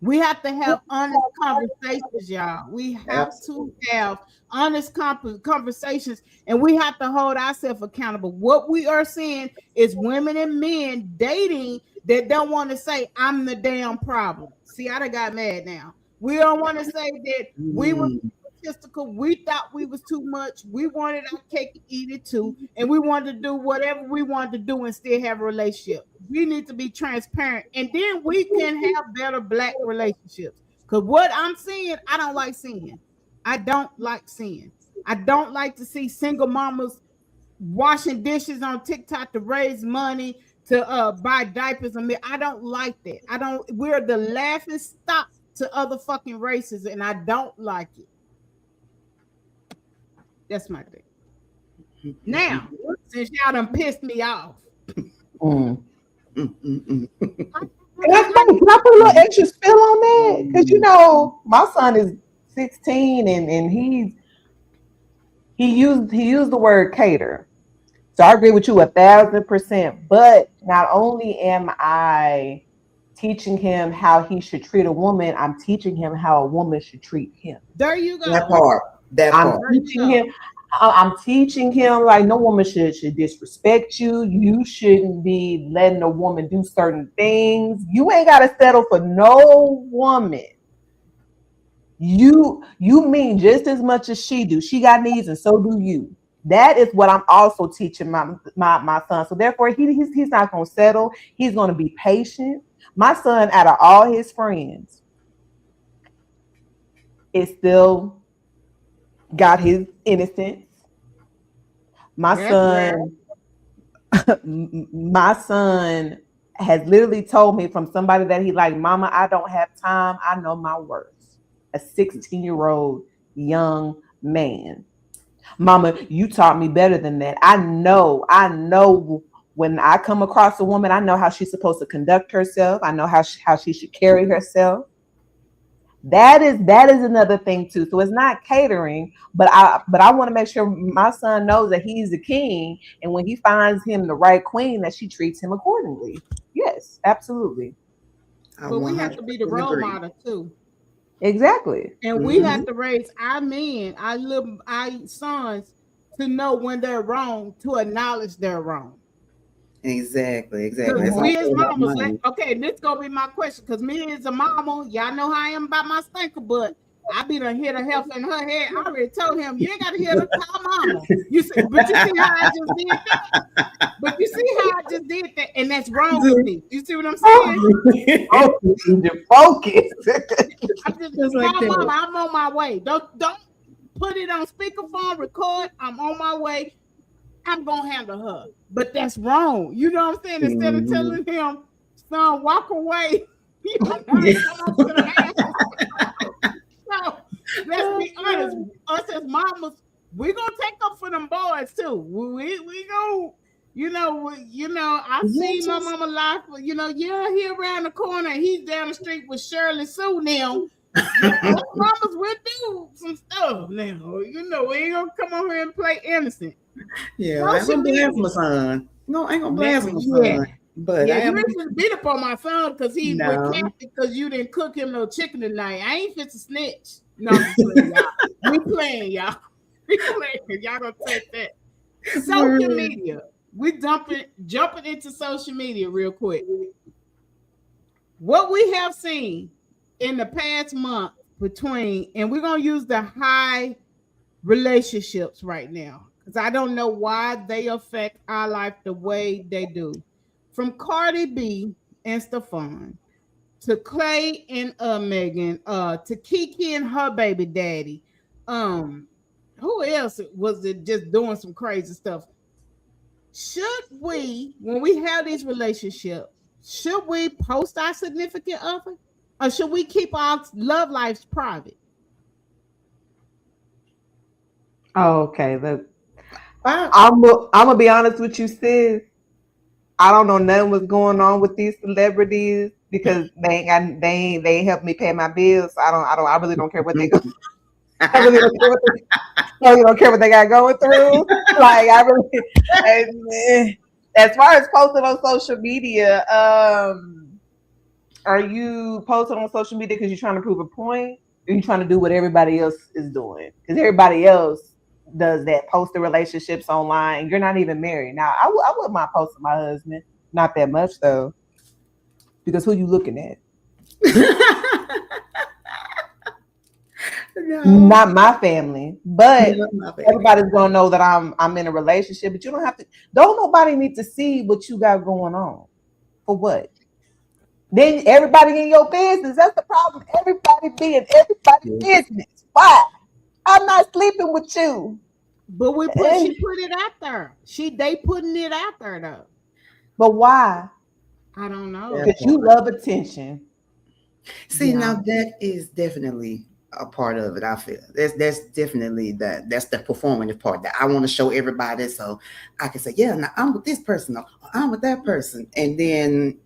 We have to have honest conversations, y'all. We have to have honest conversations, and we have to hold ourselves accountable. What we are seeing is women and men dating that don't want to say, I'm the damn problem. See, I done got mad now. We don't want to say that we were statistical. We thought we was too much. We wanted our cake and eat it too, and we wanted to do whatever we wanted to do and still have a relationship. We need to be transparent, and then we can have better black relationships. Because what I'm seeing, I don't like seeing. I don't like seeing. I don't like to see single mamas washing dishes on TikTok to raise money to buy diapers. I don't like that. We're the laughing stock to other fucking races, and I don't like it. That's my thing. Now, since y'all done pissed me off. Can I put a little extra spill on that? Because you know, my son is 16 and he used the word cater. So I agree with you 1,000%. But not only am I teaching him how he should treat a woman, I'm teaching him how a woman should treat him. There you go. That part. I'm teaching him like no woman should disrespect you. You shouldn't be letting a woman do certain things. You ain't gotta settle for no woman. You mean just as much as she do. She got needs and so do you. That is what I'm also teaching my son. So therefore, he's not gonna settle. He's gonna be patient. My son, out of all his friends, is still got his innocence. My son has literally told me from somebody that he like, Mama, I don't have time. I know my worth. A 16-year-old young man. Mama, you taught me better than that. I know when I come across a woman, I know how she's supposed to conduct herself. I know how she should carry herself. That is another thing too. So it's not catering, but I want to make sure my son knows that he's the king, and when he finds him the right queen, that she treats him accordingly. Yes, absolutely. But we have to be the role model too. Exactly. And we have to raise our men, our sons, to know when they're wrong, to acknowledge they're wrong. Exactly. Because That's we all as about mamas, money. okay, this gonna be my question. Because me as a mama, y'all know how I am about my stinker, but I be done hit a heifer in her head. I already told him you ain't gotta hit her, call mama. You see, but you see how I just did that? But you see how I just did that, and that's wrong with me. You see what I'm saying? Focus. I'm just Just like call that. mama. I'm on my way. Don't put it on speakerphone. Record. I'm on my way. I'm gonna handle her. But that's wrong. You know what I'm saying? Instead of telling him, son, walk away. You gotta come up to the house. So let's be honest. Us as mamas, we gonna take up for them boys too. We gonna, I see my mama life, yeah, he around the corner, he's down the street with Shirley Sue now. Us mamas will do some stuff now. We ain't gonna come over here and play innocent. Yeah, I ain't Social gonna blast media. my son. No, I ain't gonna Yeah, blast my son. But yeah, I you am ain't just beat up on my son because he went no. Catholic because you didn't cook him no chicken tonight. I ain't fit to snitch. No, I'm just playing, y'all. We playing, y'all. We playing. Y'all gonna take that. Social media. We jumping into social media real quick. What we have seen in the past month between, and we're gonna use the high relationships right now because I don't know why they affect our life the way they do. From Cardi B and Stefan to Clay and Megan, to Kiki and her baby daddy. Who else was it just doing some crazy stuff? Should we, when we have these relationships, should we post our significant other, or should we keep our love lives private? Okay, look. I'm gonna be honest with you, sis. I don't know nothing what's going on with these celebrities because they ain't helped me pay my bills. So I really don't care what they go. I really don't care what they got going through. Like I really, as far as posting on social media, are you posting on social media because you're trying to prove a point? Or are you trying to do what everybody else is doing? Because everybody else does that, post the relationships online. You're not even married. Now, I wouldn't mind posting my husband. Not that much, though. Because who you looking at? No. Not my family. But everybody's going to know that I'm in a relationship. But you don't nobody need to see what you got going on. For what? Then everybody in your business. That's the problem. Everybody be in everybody's business. Why? I'm not sleeping with you. But she put it out there. They putting it out there though. But why? I don't know. Because you love attention. See, now that is definitely a part of it. I feel that's definitely that's the performative part that I want to show everybody, so I can say, yeah, now I'm with this person, or I'm with that person, and then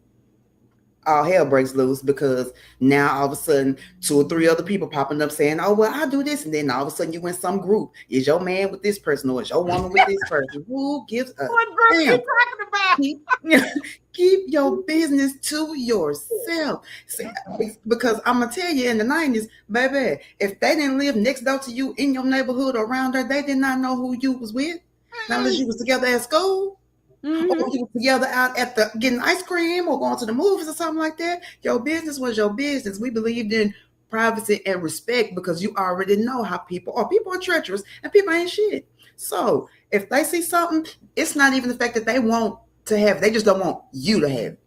all hell breaks loose because now all of a sudden 2 or 3 other people popping up saying, oh, well, I do this. And then all of a sudden you in some group. Is your man with this person or is your woman with this person? Who gives a what group you talking about? Keep your business to yourself. See, because I'm going to tell you in the 90s, baby, if they didn't live next door to you in your neighborhood or around there, they did not know who you was with. Not unless you was together at school. Mm-hmm. Or you were together out at the getting ice cream or going to the movies or something like that. Your business was your business. We believed in privacy and respect because you already know how people are. People are treacherous and people ain't shit. So if they see something, it's not even the fact that they want to have it. They just don't want you to have it.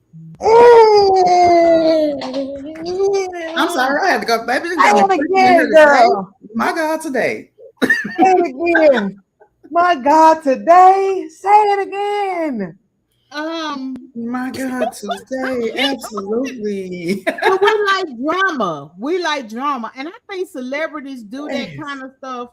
I'm sorry, I had to go, baby. Again, girl. My God, today. Again. My God, today, say it again. My God, today, absolutely. But we like drama, and I think celebrities do that kind of stuff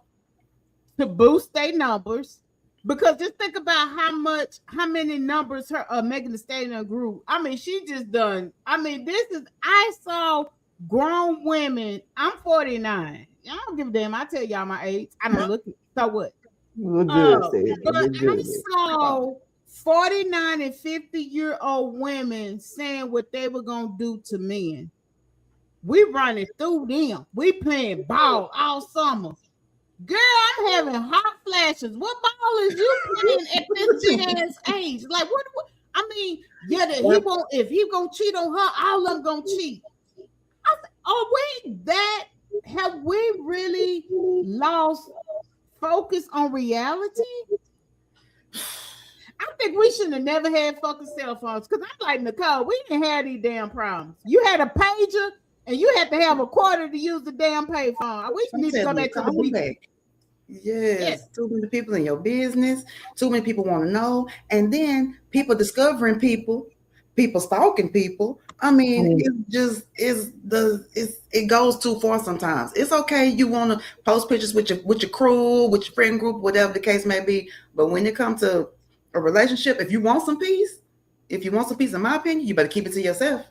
to boost their numbers. Because just think about how many numbers her Megan Thee Stallion grew. I mean, she just done. I mean, I saw grown women. I'm 49. I don't give a damn. I tell y'all my age. I don't look it. So what? But I saw 49 and 50-year-old women saying what they were gonna do to men. We running through them. We playing ball all summer. Girl, I'm having hot flashes. What ball is you playing at this big ass age? Like what I mean, yeah, that he won't. If he gonna cheat on her, all of them gonna cheat. Are we that? Have we really lost focus on reality? I think we shouldn't have never had fucking cell phones. Cause I'm like, Nicole, we didn't have these damn problems. You had a pager and you had to have a quarter to use the damn payphone. We need to go back to the beginning. Yes, too many people in your business, too many people want to know, and then people discovering people stalking people. I mean, it goes too far sometimes. It's okay, you want to post pictures with your crew, with your friend group, whatever the case may be, but when it comes to a relationship, if you want some peace, in my opinion, you better keep it to yourself.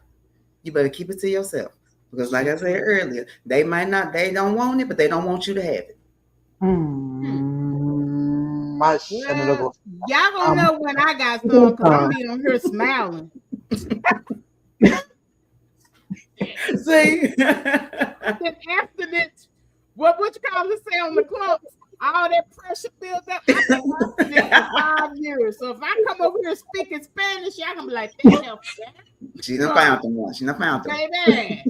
Because like I said earlier, they don't want it, but they don't want you to have it. Well, y'all gonna know when I got some because I'm be on here smiling. See, then after this, what you call it say on the clubs? All that pressure builds up. I've been watching this for 5 years. So if I come over here speaking Spanish, y'all gonna be like, "That help, she done found them one. She done found them. Baby.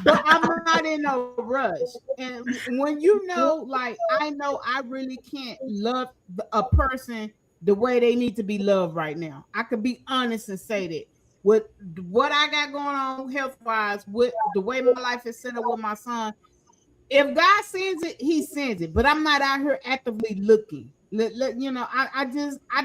But I'm not in no rush. And when you know, like I know I really can't love a person the way they need to be loved right now. I could be honest and say that. With what I got going on health-wise, with the way my life is set up with my son, if God sends it, he sends it. But I'm not out here actively looking. I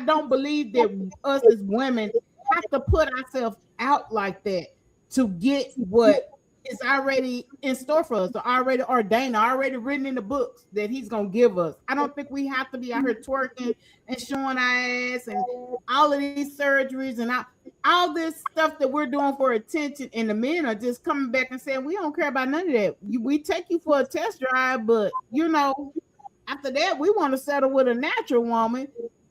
don't believe that us as women have to put ourselves out like that to get what is already in store for us, already ordained, already written in the books that he's gonna give us. I don't think we have to be out here twerking and showing our ass and all of these surgeries and all this stuff that we're doing for attention, and the men are just coming back and saying we don't care about none of that. We take you for a test drive, but after that we want to settle with a natural woman.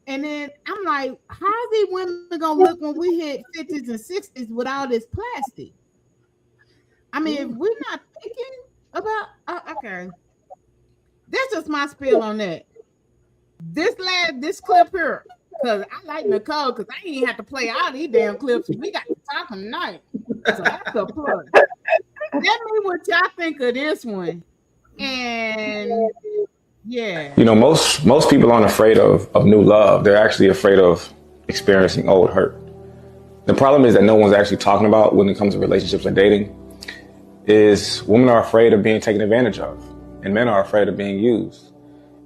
And then I'm like, how are these women gonna look when we hit 50s and 60s with all this plastic? I mean, if we're not thinking about okay, that's just my spiel on that. This clip here, because I like Nicole, because I ain't have to play all these damn clips. We got to talk tonight, so that's a plus. Tell me what y'all think of this one, and yeah, most people aren't afraid of new love. They're actually afraid of experiencing old hurt. The problem is that no one's actually talking about when it comes to relationships and dating. Is women are afraid of being taken advantage of, and men are afraid of being used.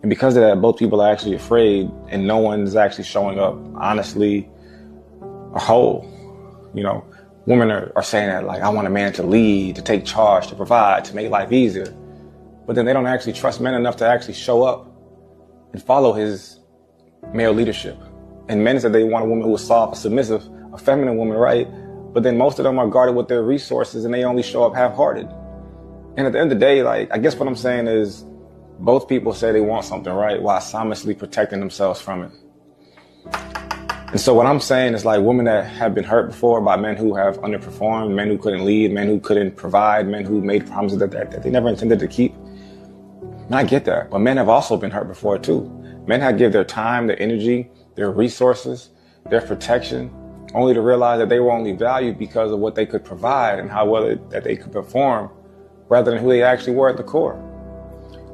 And because of that, both people are actually afraid, and no one's actually showing up honestly or whole. Women are saying that, like, I want a man to lead, to take charge, to provide, to make life easier. But then they don't actually trust men enough to actually show up and follow his male leadership. And men said they want a woman who is soft, submissive, a feminine woman, right? But then most of them are guarded with their resources and they only show up half-hearted. And at the end of the day, like, I guess what I'm saying is both people say they want something, right? While silently protecting themselves from it. And so what I'm saying is, like, women that have been hurt before by men who have underperformed, men who couldn't lead, men who couldn't provide, men who made promises that they never intended to keep. And I get that, but men have also been hurt before too. Men have given their time, their energy, their resources, their protection, only to realize that they were only valued because of what they could provide and how well that they could perform, rather than who they actually were at the core.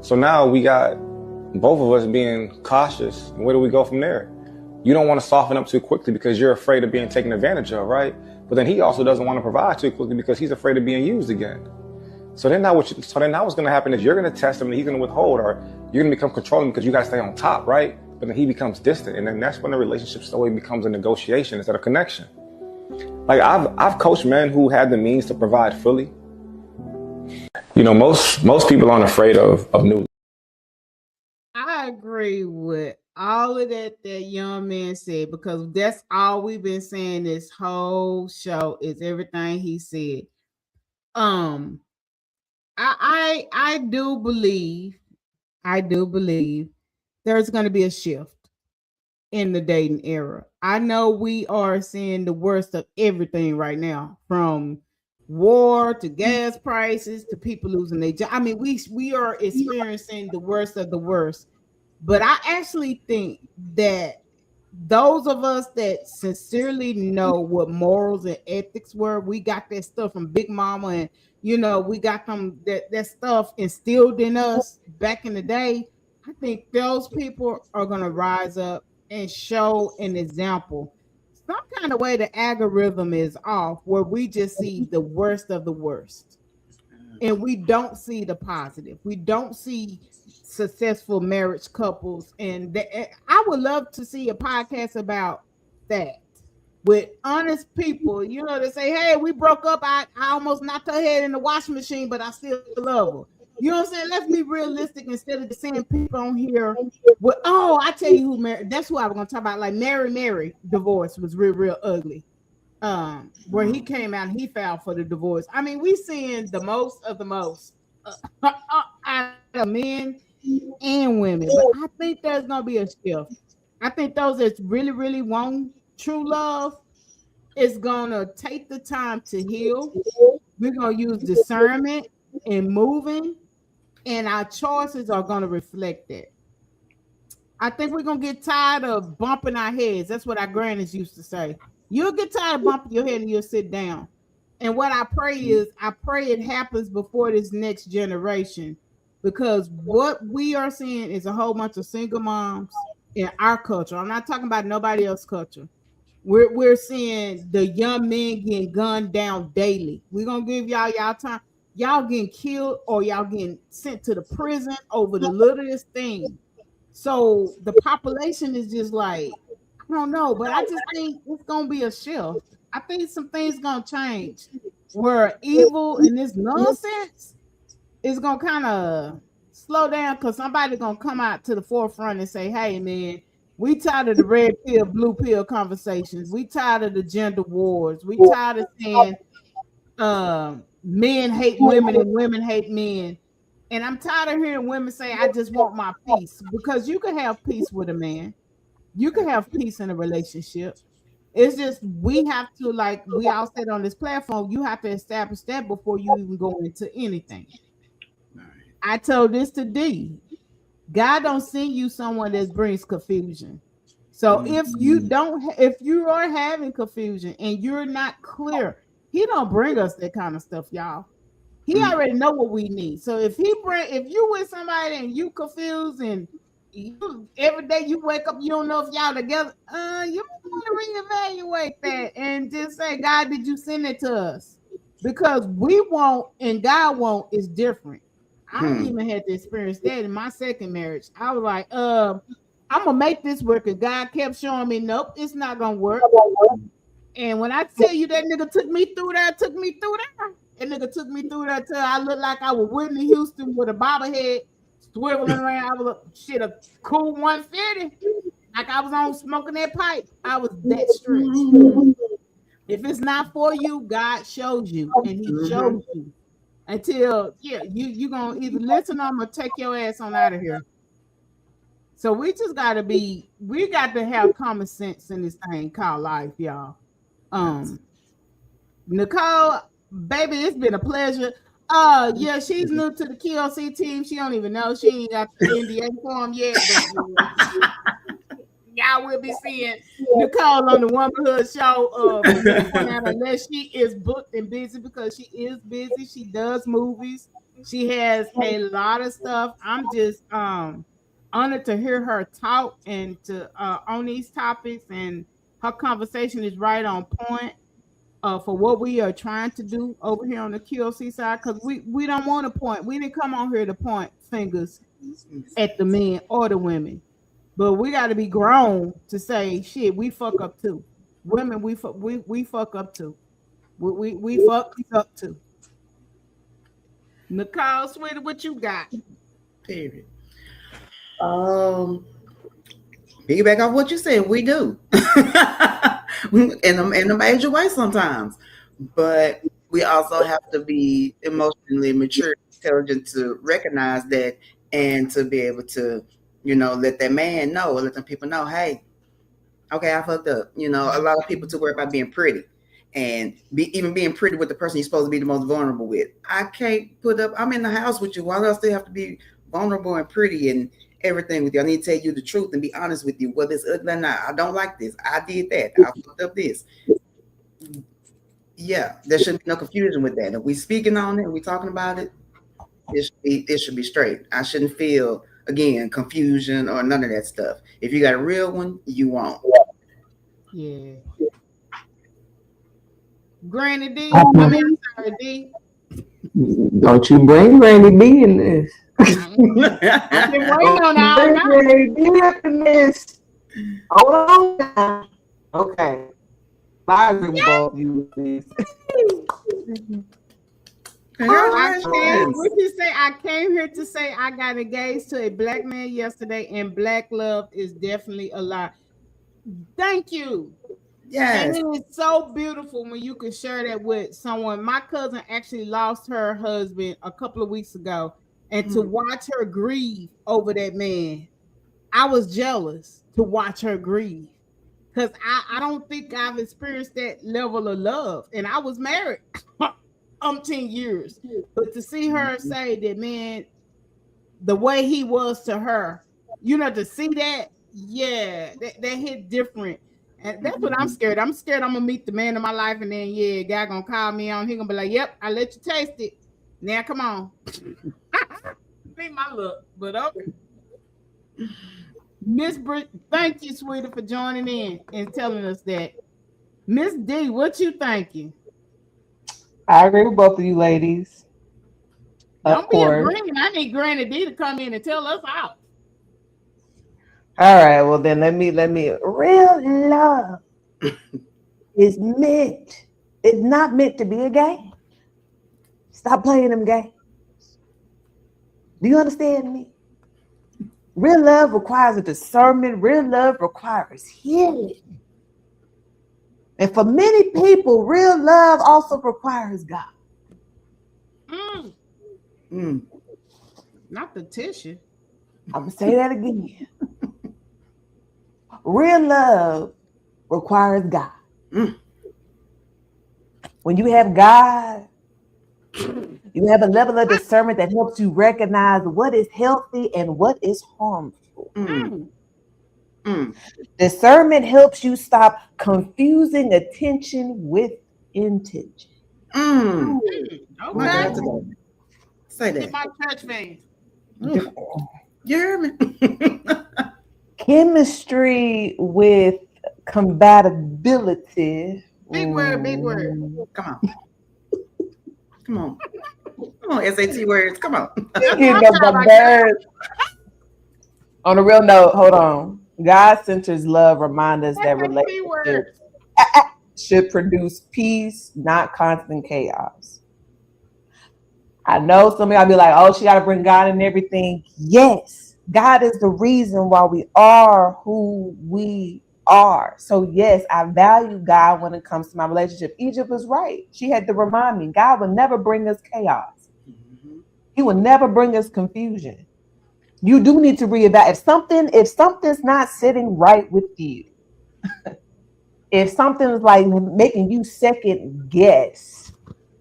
So now we got both of us being cautious. And where do we go from there? You don't want to soften up too quickly because you're afraid of being taken advantage of, right? But then he also doesn't want to provide too quickly because he's afraid of being used again. So then now what's going to happen is you're going to test him and he's going to withhold, or you're going to become controlling because you got to stay on top, right? But then he becomes distant, and then that's when the relationship slowly becomes a negotiation instead of connection. Like, I've coached men who had the means to provide fully. Most people aren't afraid of new. I agree with all of that young man said, because that's all we've been saying this whole show is everything he said. I do believe there's going to be a shift in the dating era. I know we are seeing the worst of everything right now, from war to gas prices to people losing their job. I mean, we are experiencing the worst of the worst. But I actually think that those of us that sincerely know what morals and ethics were, we got that stuff from Big Mama, and we got them that stuff instilled in us back in the day. I think those people are gonna rise up and show an example. Some kind of way the algorithm is off where we just see the worst of the worst and we don't see the positive. We don't see successful marriage couples, and I would love to see a podcast about that with honest people. That say, "Hey, we broke up. I almost knocked her head in the washing machine, but I still love her." You know what I'm saying? Let's be realistic instead of just seeing people on here. I tell you who married. That's who I was gonna talk about. Like Mary divorce was real ugly. Where he came out and he filed for the divorce. I mean, we seeing the most of the most out of men and women, but I think there's gonna be a shift. I think those that really want true love is gonna take the time to heal. We're gonna use discernment and moving, and our choices are gonna reflect that. I think we're gonna get tired of bumping our heads. That's what our grannies used to say. You'll get tired of bumping your head and you'll sit down. And what I pray is, I pray it happens before this next generation, because what we are seeing is a whole bunch of single moms in our culture. I'm not talking about nobody else's culture. We're seeing the young men getting gunned down daily. We're gonna give y'all time. Y'all getting killed or y'all getting sent to the prison over the littlest thing. So the population is just like, I don't know, but I just think it's gonna be a shift. I think some things gonna change where evil and this nonsense is gonna kind of slow down, because somebody's gonna come out to the forefront and say, "Hey, man, we tired of the red pill, blue pill conversations. We tired of the gender wars. We tired of saying men hate women and women hate men." And I'm tired of hearing women say, "I just want my peace," because you can have peace with a man. You can have peace in a relationship. It's just we have to, like we all said on this platform, you have to establish that before you even go into anything. I told this to D. God don't send you someone that brings confusion. So if you are having confusion and you're not clear, he don't bring us that kind of stuff, y'all. He already know what we need. So if you with somebody and you confused and every day you wake up, you don't know if y'all together, you want to reevaluate that and just say, "God, did you send it to us?" Because we want and God want is different. I even had to experience that in my second marriage. I was like, I'm gonna make this work, and God kept showing me, nope, it's not gonna work. And when I tell you that nigga took me through there, that nigga took me through there till I looked like I was Whitney Houston with a bobblehead swiveling around. I was a cool 150, like I was on smoking that pipe. I was that stressed. If it's not for you, God shows you, and He shows you until you gonna either listen or I'm gonna take your ass on out of here. So we just got to have common sense in this thing called life, y'all. Nicole, baby, it's been a pleasure. Yeah, she's new to the QLC team. She don't even know. She ain't got the NDA form yet, but y'all will be seeing Nicole on the Womanhood Show. Unless she is booked and busy, because she is busy. She does movies. She has a lot of stuff. I'm just honored to hear her talk and to on these topics, and her conversation is right on point for what we are trying to do over here on the QLC side, because we don't want to point. We didn't come on here to point fingers at the men or the women, but we got to be grown to say, shit, we fuck up too. Women, we fuck up too. We fuck up too. Nicole, sweetie, what you got? Period. Piggyback off what you said, we do. in a major way sometimes. But we also have to be emotionally mature, intelligent to recognize that, and to be able to, let that man know, let them people know, hey, okay, I fucked up. A lot of people too worry about being pretty, and even being pretty with the person you're supposed to be the most vulnerable with. I can't put up. I'm in the house with you. Why do I still have to be vulnerable and pretty and everything with you. I need to tell you the truth and be honest with you, whether it's ugly or not. I don't like this. I did that. I fucked up this. Yeah, there shouldn't be no confusion with that. If we speaking on it, we talking about it, it should be straight. I shouldn't feel again confusion or none of that stuff. If you got a real one, you won't. Yeah. Granny D. I mean, I'm sorry, D. Don't you bring Granny B in this. I've been waiting on all night. Granny B up in this. Hold on. Okay. I agree with both of you, please. What you say? I came here to say I got engaged to a black man yesterday, and black love is definitely alive. Thank you. Yes. And it is so beautiful when you can share that with someone. My cousin actually lost her husband a couple of weeks ago, and to watch her grieve over that man, I was jealous to watch her grieve. Because I don't think I've experienced that level of love. And I was married 10 years. But to see her say that, man, the way he was to her, to see that, yeah, that hit different. And that's what I'm scared. I'm scared I'm going to meet the man of my life. And then, yeah, guy going to call me on. He going to be like, yep, I let you taste it. Now, come on. Be my look. But okay. Miss Britt, thank you, sweetie, for joining in and telling us that. Miss D, what you thinking? I agree with both of you ladies. Don't be agreeing. I need Granny D to come in and tell us out. All right, well then let me real love is not meant to be a game. Stop playing them games. Do you understand me? Real love requires a discernment. Real love requires healing. And for many people, real love also requires God. Not the tissue. I'm going to say that again. Real love requires God. When you have God, you have a level of discernment that helps you recognize what is healthy and what is harmful. Discernment helps you stop confusing attention with intention. Okay. Say that. My church fans. Chemistry with compatibility. Big word, big word. Come on, SAT words. Come on. On a real note, hold on. God-centered love reminds us that relationships should produce peace, not constant chaos. I know some of y'all be like, oh, she got to bring God in everything. Yes, God is the reason why we are who we are. So yes, I value God when it comes to my relationship. Egypt was right. She had to remind me, God will never bring us chaos. He will never bring us confusion. You do need to reevaluate. If something's not sitting right with you, if something's like making you second guess,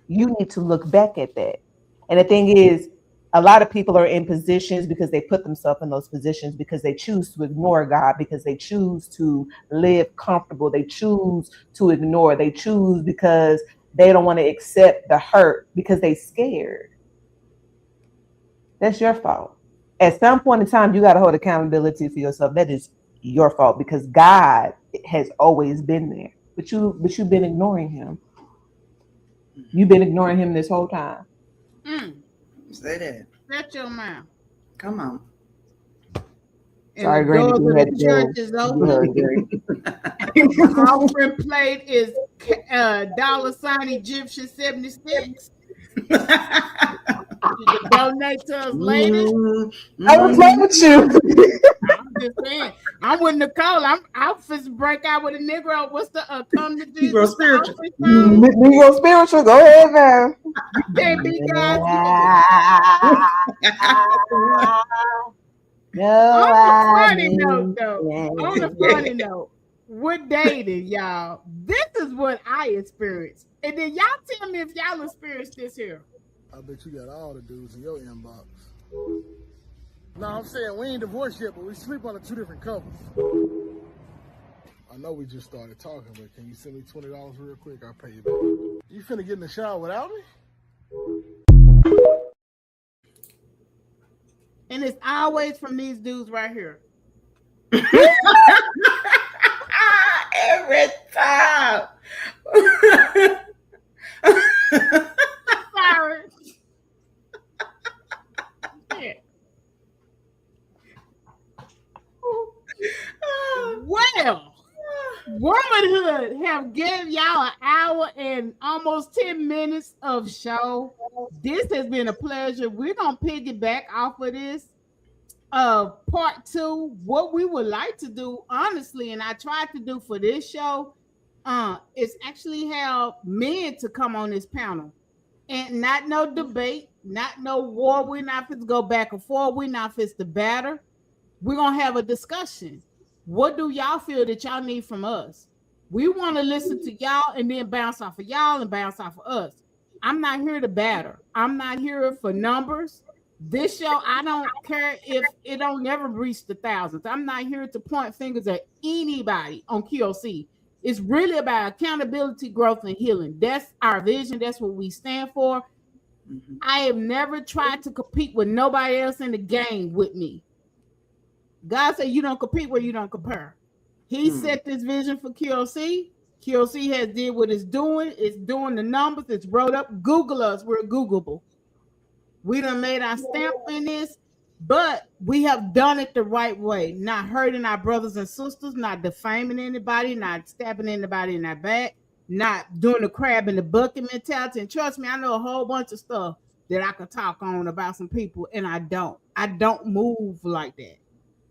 you need to look back at that. And the thing is, a lot of people are in positions because they put themselves in those positions because they choose to ignore God, because they choose to live comfortable. They choose to ignore. They choose because they don't want to accept the hurt because they're scared. That's your fault. At some point in time, you got to hold accountability for yourself. That is your fault because God has always been there, but you've been ignoring him. You've been ignoring him this whole time. Say that. Shut your mouth. Come on. And sorry, the doors of the church is open. The offering plate is $ Egyptian 76. You can donate to us later. I was playing with you. I'm just saying. I'm with Nicole. I'm finna break out with a Negro. What's the come to Jesus? Negro spiritual. Negro spiritual. Go ahead, man. You can't be God's On a funny note, with dating, y'all, this is what I experienced. And then y'all tell me if y'all experienced this here. I bet you got all the dudes in your inbox. No, I'm saying we ain't divorced yet, but we sleep on the 2 different covers. I know we just started talking, but can you send me $20 real quick? I'll pay you back. You finna get in the shower without me? And it's always from these dudes right here. Every time. Sorry. Yeah. Well, womanhood have gave y'all an hour and almost 10 minutes of show. This has been a pleasure. We're gonna piggyback off of this. Part 2, what we would like to do, honestly, and I tried to do for this show, is actually have men to come on this panel. And not no debate, not no war. We're not fit to go back and forth. We're not fit to batter. We're gonna have a discussion. What do y'all feel that y'all need from us? We want to listen to y'all and then bounce off of y'all and bounce off of us. I'm not here to batter. I'm not here for numbers. This show, I don't care if it don't never reach the thousands. I'm not here to point fingers at anybody on QOC. It's really about accountability, growth, and healing. That's our vision. That's what we stand for. Mm-hmm. I have never tried to compete with nobody else in the game with me. God said you don't compete where you don't compare. He set this vision for QOC. QOC has did what it's doing. It's doing the numbers. It's wrote up. Google us. We're Googleable. We done made our stamp in this, but we have done it the right way. Not hurting our brothers and sisters, not defaming anybody, not stabbing anybody in their back, not doing the crab in the bucket mentality. And trust me, I know a whole bunch of stuff that I could talk on about some people, and I don't. I don't move like that.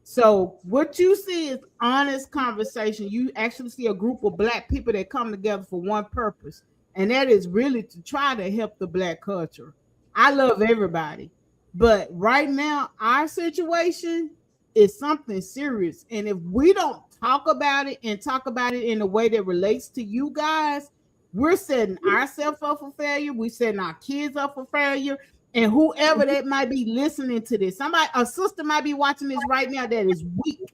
So what you see is honest conversation. You actually see a group of Black people that come together for one purpose, and that is really to try to help the Black culture. I love everybody, but right now our situation is something serious. And if we don't talk about it and talk about it in a way that relates to you guys, we're setting ourselves up for failure. We're setting our kids up for failure. And whoever that might be listening to this, a sister might be watching this right now that is weak,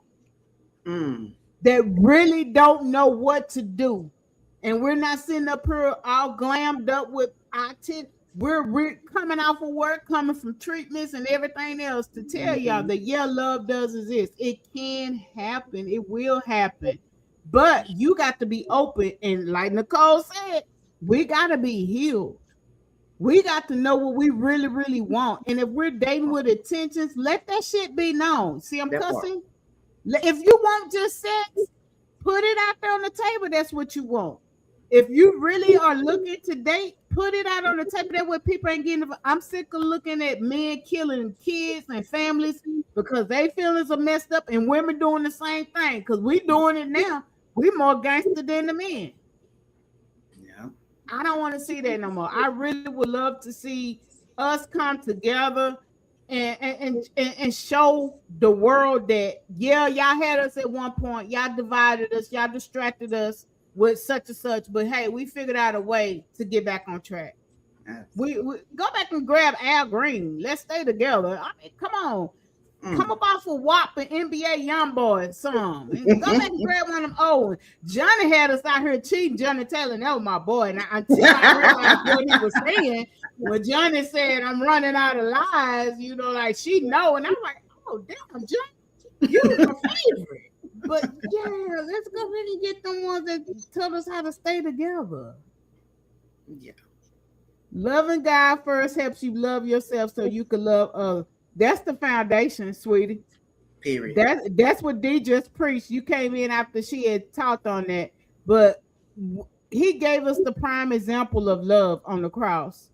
that really don't know what to do. And we're not sitting up here all glammed up with our tent. We're coming out of work, coming from treatments and everything else to tell y'all that love does exist. It can happen. It will happen. But you got to be open. And like Nicole said, we got to be healed. We got to know what we really, really want. And if we're dating with intentions, let that shit be known. See, I'm cussing. If you want just sex, put it out there on the table. That's what you want. If you really are looking to date, put it out on the table. That way people ain't getting. I'm sick of looking at men killing kids and families because their feelings are messed up, and women doing the same thing. Because we doing it now. We more gangster than the men. Yeah, I don't want to see that no more. I really would love to see us come together and show the world that y'all had us at one point. Y'all divided us. Y'all distracted us with such and such, but hey, we figured out a way to get back on track. We go back and grab Al Green. Let's stay together. I mean, come on. Come up off of WAP and NBA Youngboy song. And go back and grab one of them old. Johnny had us out here cheating. Johnny Taylor, that was my boy. And until I realized what he was saying, when Johnny said, I'm running out of lies, like she know. And I'm like, oh, damn, Johnny, you're my favorite. But yeah, let's go ahead and get them ones that tell us how to stay together. Yeah. Loving God first helps you love yourself so you can love others. That's the foundation, sweetie. Period. That's what Dee just preached. You came in after she had talked on that. But he gave us the prime example of love on the cross.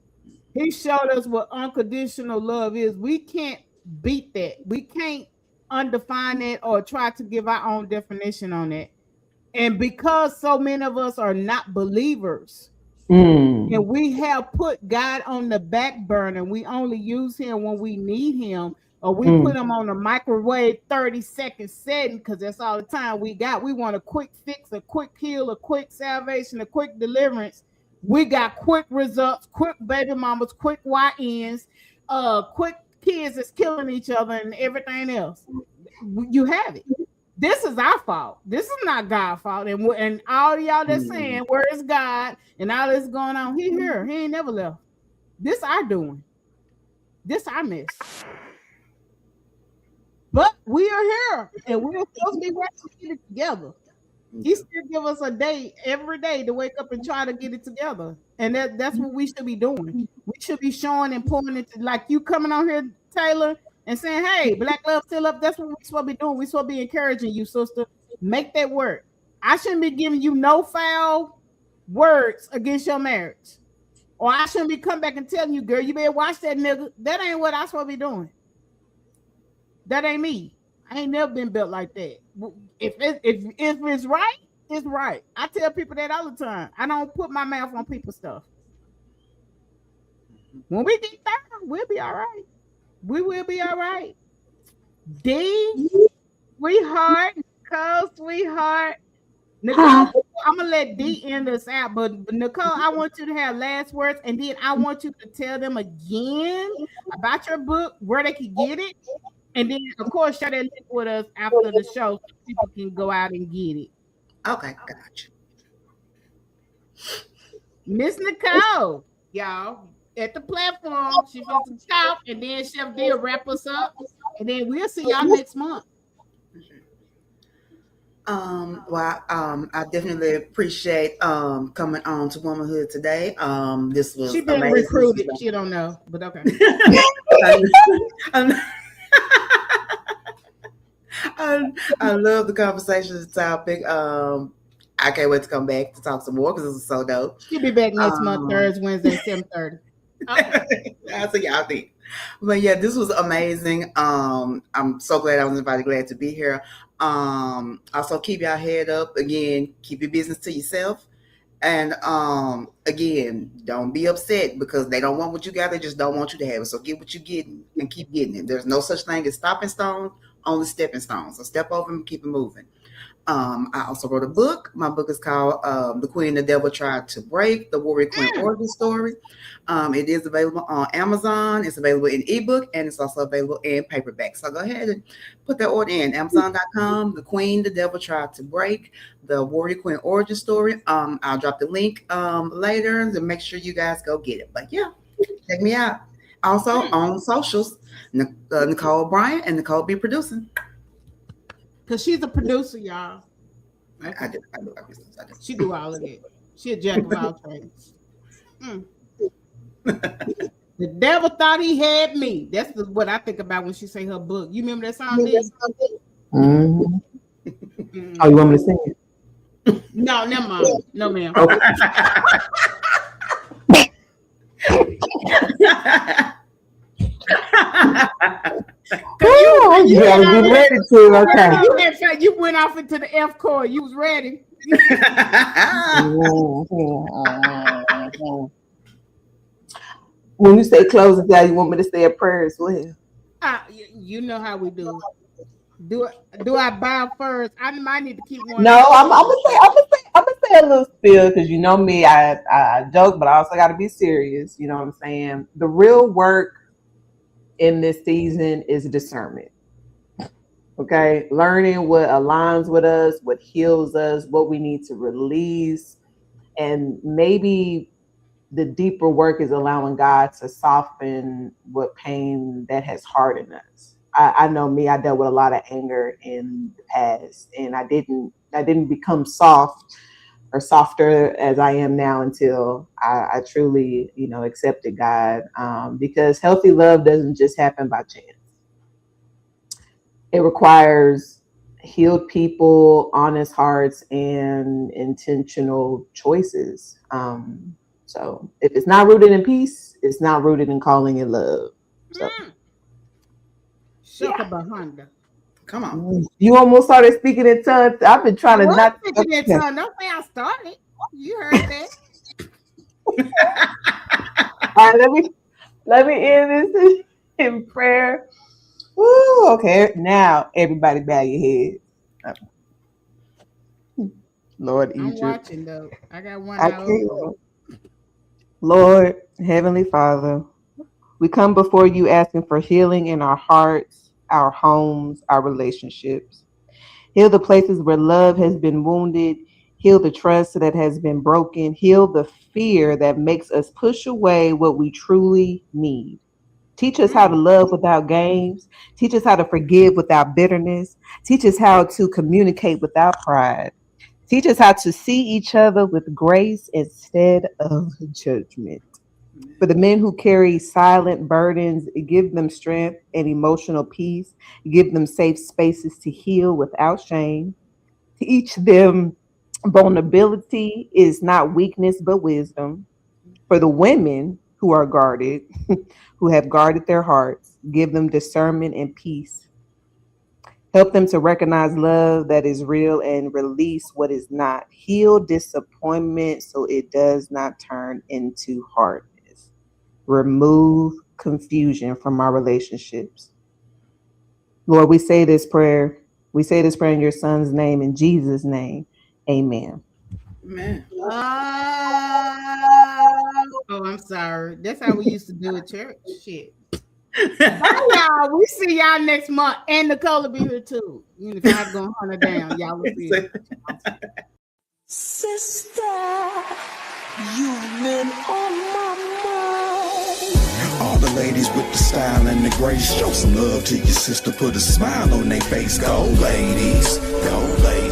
He showed us what unconditional love is. We can't beat that. We can't undefine it or try to give our own definition on it. And because so many of us are not believers, and we have put God on the back burner, we only use him when we need him, or we put him on a microwave 30-second setting because that's all the time we got. We want a quick fix, a quick heal, a quick salvation, a quick deliverance. We got quick results, quick baby mamas, quick YNs, quick kids is killing each other and everything else. You have it. This is our fault. This is not God's fault. And all y'all that's saying, where is God? And all this going on, he here. He ain't never left. This our doing. This our mess. But we are here. And we're supposed to be working to get it together. He still give us a day every day to wake up and try to get it together. And that's what we should be doing. We should be showing and pouring it like you coming on here, Taylor, and saying, hey, Black Love still up. That's what we're supposed to be doing. We're supposed to be encouraging you, sister. Make that work. I shouldn't be giving you no foul words against your marriage. Or I shouldn't be coming back and telling you, girl, you better watch that nigga. That ain't what I'm supposed to be doing. That ain't me. I ain't never been built like that. If it's right, it's right. I tell people that all the time. I don't put my mouth on people's stuff. When we get there, we'll be all right. We will be all right. D, sweetheart, sweetheart. Nicole, I'm gonna let D end us out, but Nicole, I want you to have last words, and then I want you to tell them again about your book, where they can get it. And then, of course, share that link with us after the show so people can go out and get it. Okay, gotcha. Miss Nicole, y'all, at the platform, she's going to talk, and then Chef D will wrap us up, and then we'll see y'all next month. I definitely appreciate coming on to Womanhood today. This was She's been amazing. recruited. She don't know, but okay. I love the conversation, the topic. I can't wait to come back to talk some more because this is so dope. She'll be back next month, Thursday, Wednesday, 7:30. Okay. I'll see y'all then. But yeah, this was amazing. I'm so glad I was invited, glad to be here. Also keep your head up. Again, keep your business to yourself. And again, don't be upset because they don't want what you got. They just don't want you to have it. So get what you're getting and keep getting it. There's no such thing as stopping stones, only stepping stones. So step over them and keep it moving. I also wrote a book. My book is called The Queen the Devil Tried to Break, The Warrior Queen Origin Story. It is available on Amazon. It's available in ebook, and it's also available in paperback. So go ahead and put that order in. Amazon.com, The Queen the Devil Tried to Break, The Warrior Queen Origin Story. I'll drop the link later to make sure you guys go get it. But yeah, check me out. Also on socials, Nicole Bryant and Nicole B Producing. Because she's a producer, y'all. I do. She do all of it. She a jack of all trades. The devil thought he had me. That's what I think about when she say her book. You remember that song? Mm-hmm. Oh, you want me to sing it? No, never mind. No, ma'am. Okay. You ready to? Okay. You went off into the F chord. You was ready. When you say closing down, you want me to say a prayer as well? You know how we do. Do I bow first? I might need to keep one. No, I'm gonna say a little spiel because you know me. I joke, but I also got to be serious. You know what I'm saying? The real work in this season is discernment. Okay, learning what aligns with us, what heals us, what we need to release, and maybe the deeper work is allowing God to soften what pain that has hardened us. I know me, I dealt with a lot of anger in the past, and I didn't become soft or softer as I am now until I truly, accepted God. Because healthy love doesn't just happen by chance. It requires healed people, honest hearts, and intentional choices. So if it's not rooted in peace, it's not rooted in calling it love. So. Bahanda. Come on. You almost started speaking in tongues. I've been trying to not speaking in tongues. Don't say I started. You heard that. All right, let me end this in prayer. Woo, okay. Now everybody bow your head. Lord, I'm Egypt. watching though. I got one out. Lord, Heavenly Father, We come before you asking for healing in our hearts, our homes, our relationships. Heal the places where love has been wounded. Heal the trust that has been broken. Heal the fear that makes us push away what we truly need. Teach us how to love without games. Teach us how to forgive without bitterness. Teach us how to communicate without pride. Teach us how to see each other with grace instead of judgment. For the men who carry silent burdens, give them strength and emotional peace. Give them safe spaces to heal without shame. Teach them vulnerability is not weakness but wisdom. For the women who are guarded, who have guarded their hearts, give them discernment and peace. Help them to recognize love that is real and release what is not. Heal disappointment so it does not turn into hardness. Remove confusion from our relationships. Lord, we say this prayer. We say this prayer in your son's name, in Jesus' name. Amen. Man. Oh, I'm sorry. That's how we used to do it, church. Shit. Bye, y'all. We see y'all next month. And Nicole will be here too. If I was gonna hunt her down, y'all will see it. Sister, you've been on my mind. All the ladies with the style and the grace, show some love to your sister. Put a smile on their face. Go, ladies. Go, ladies.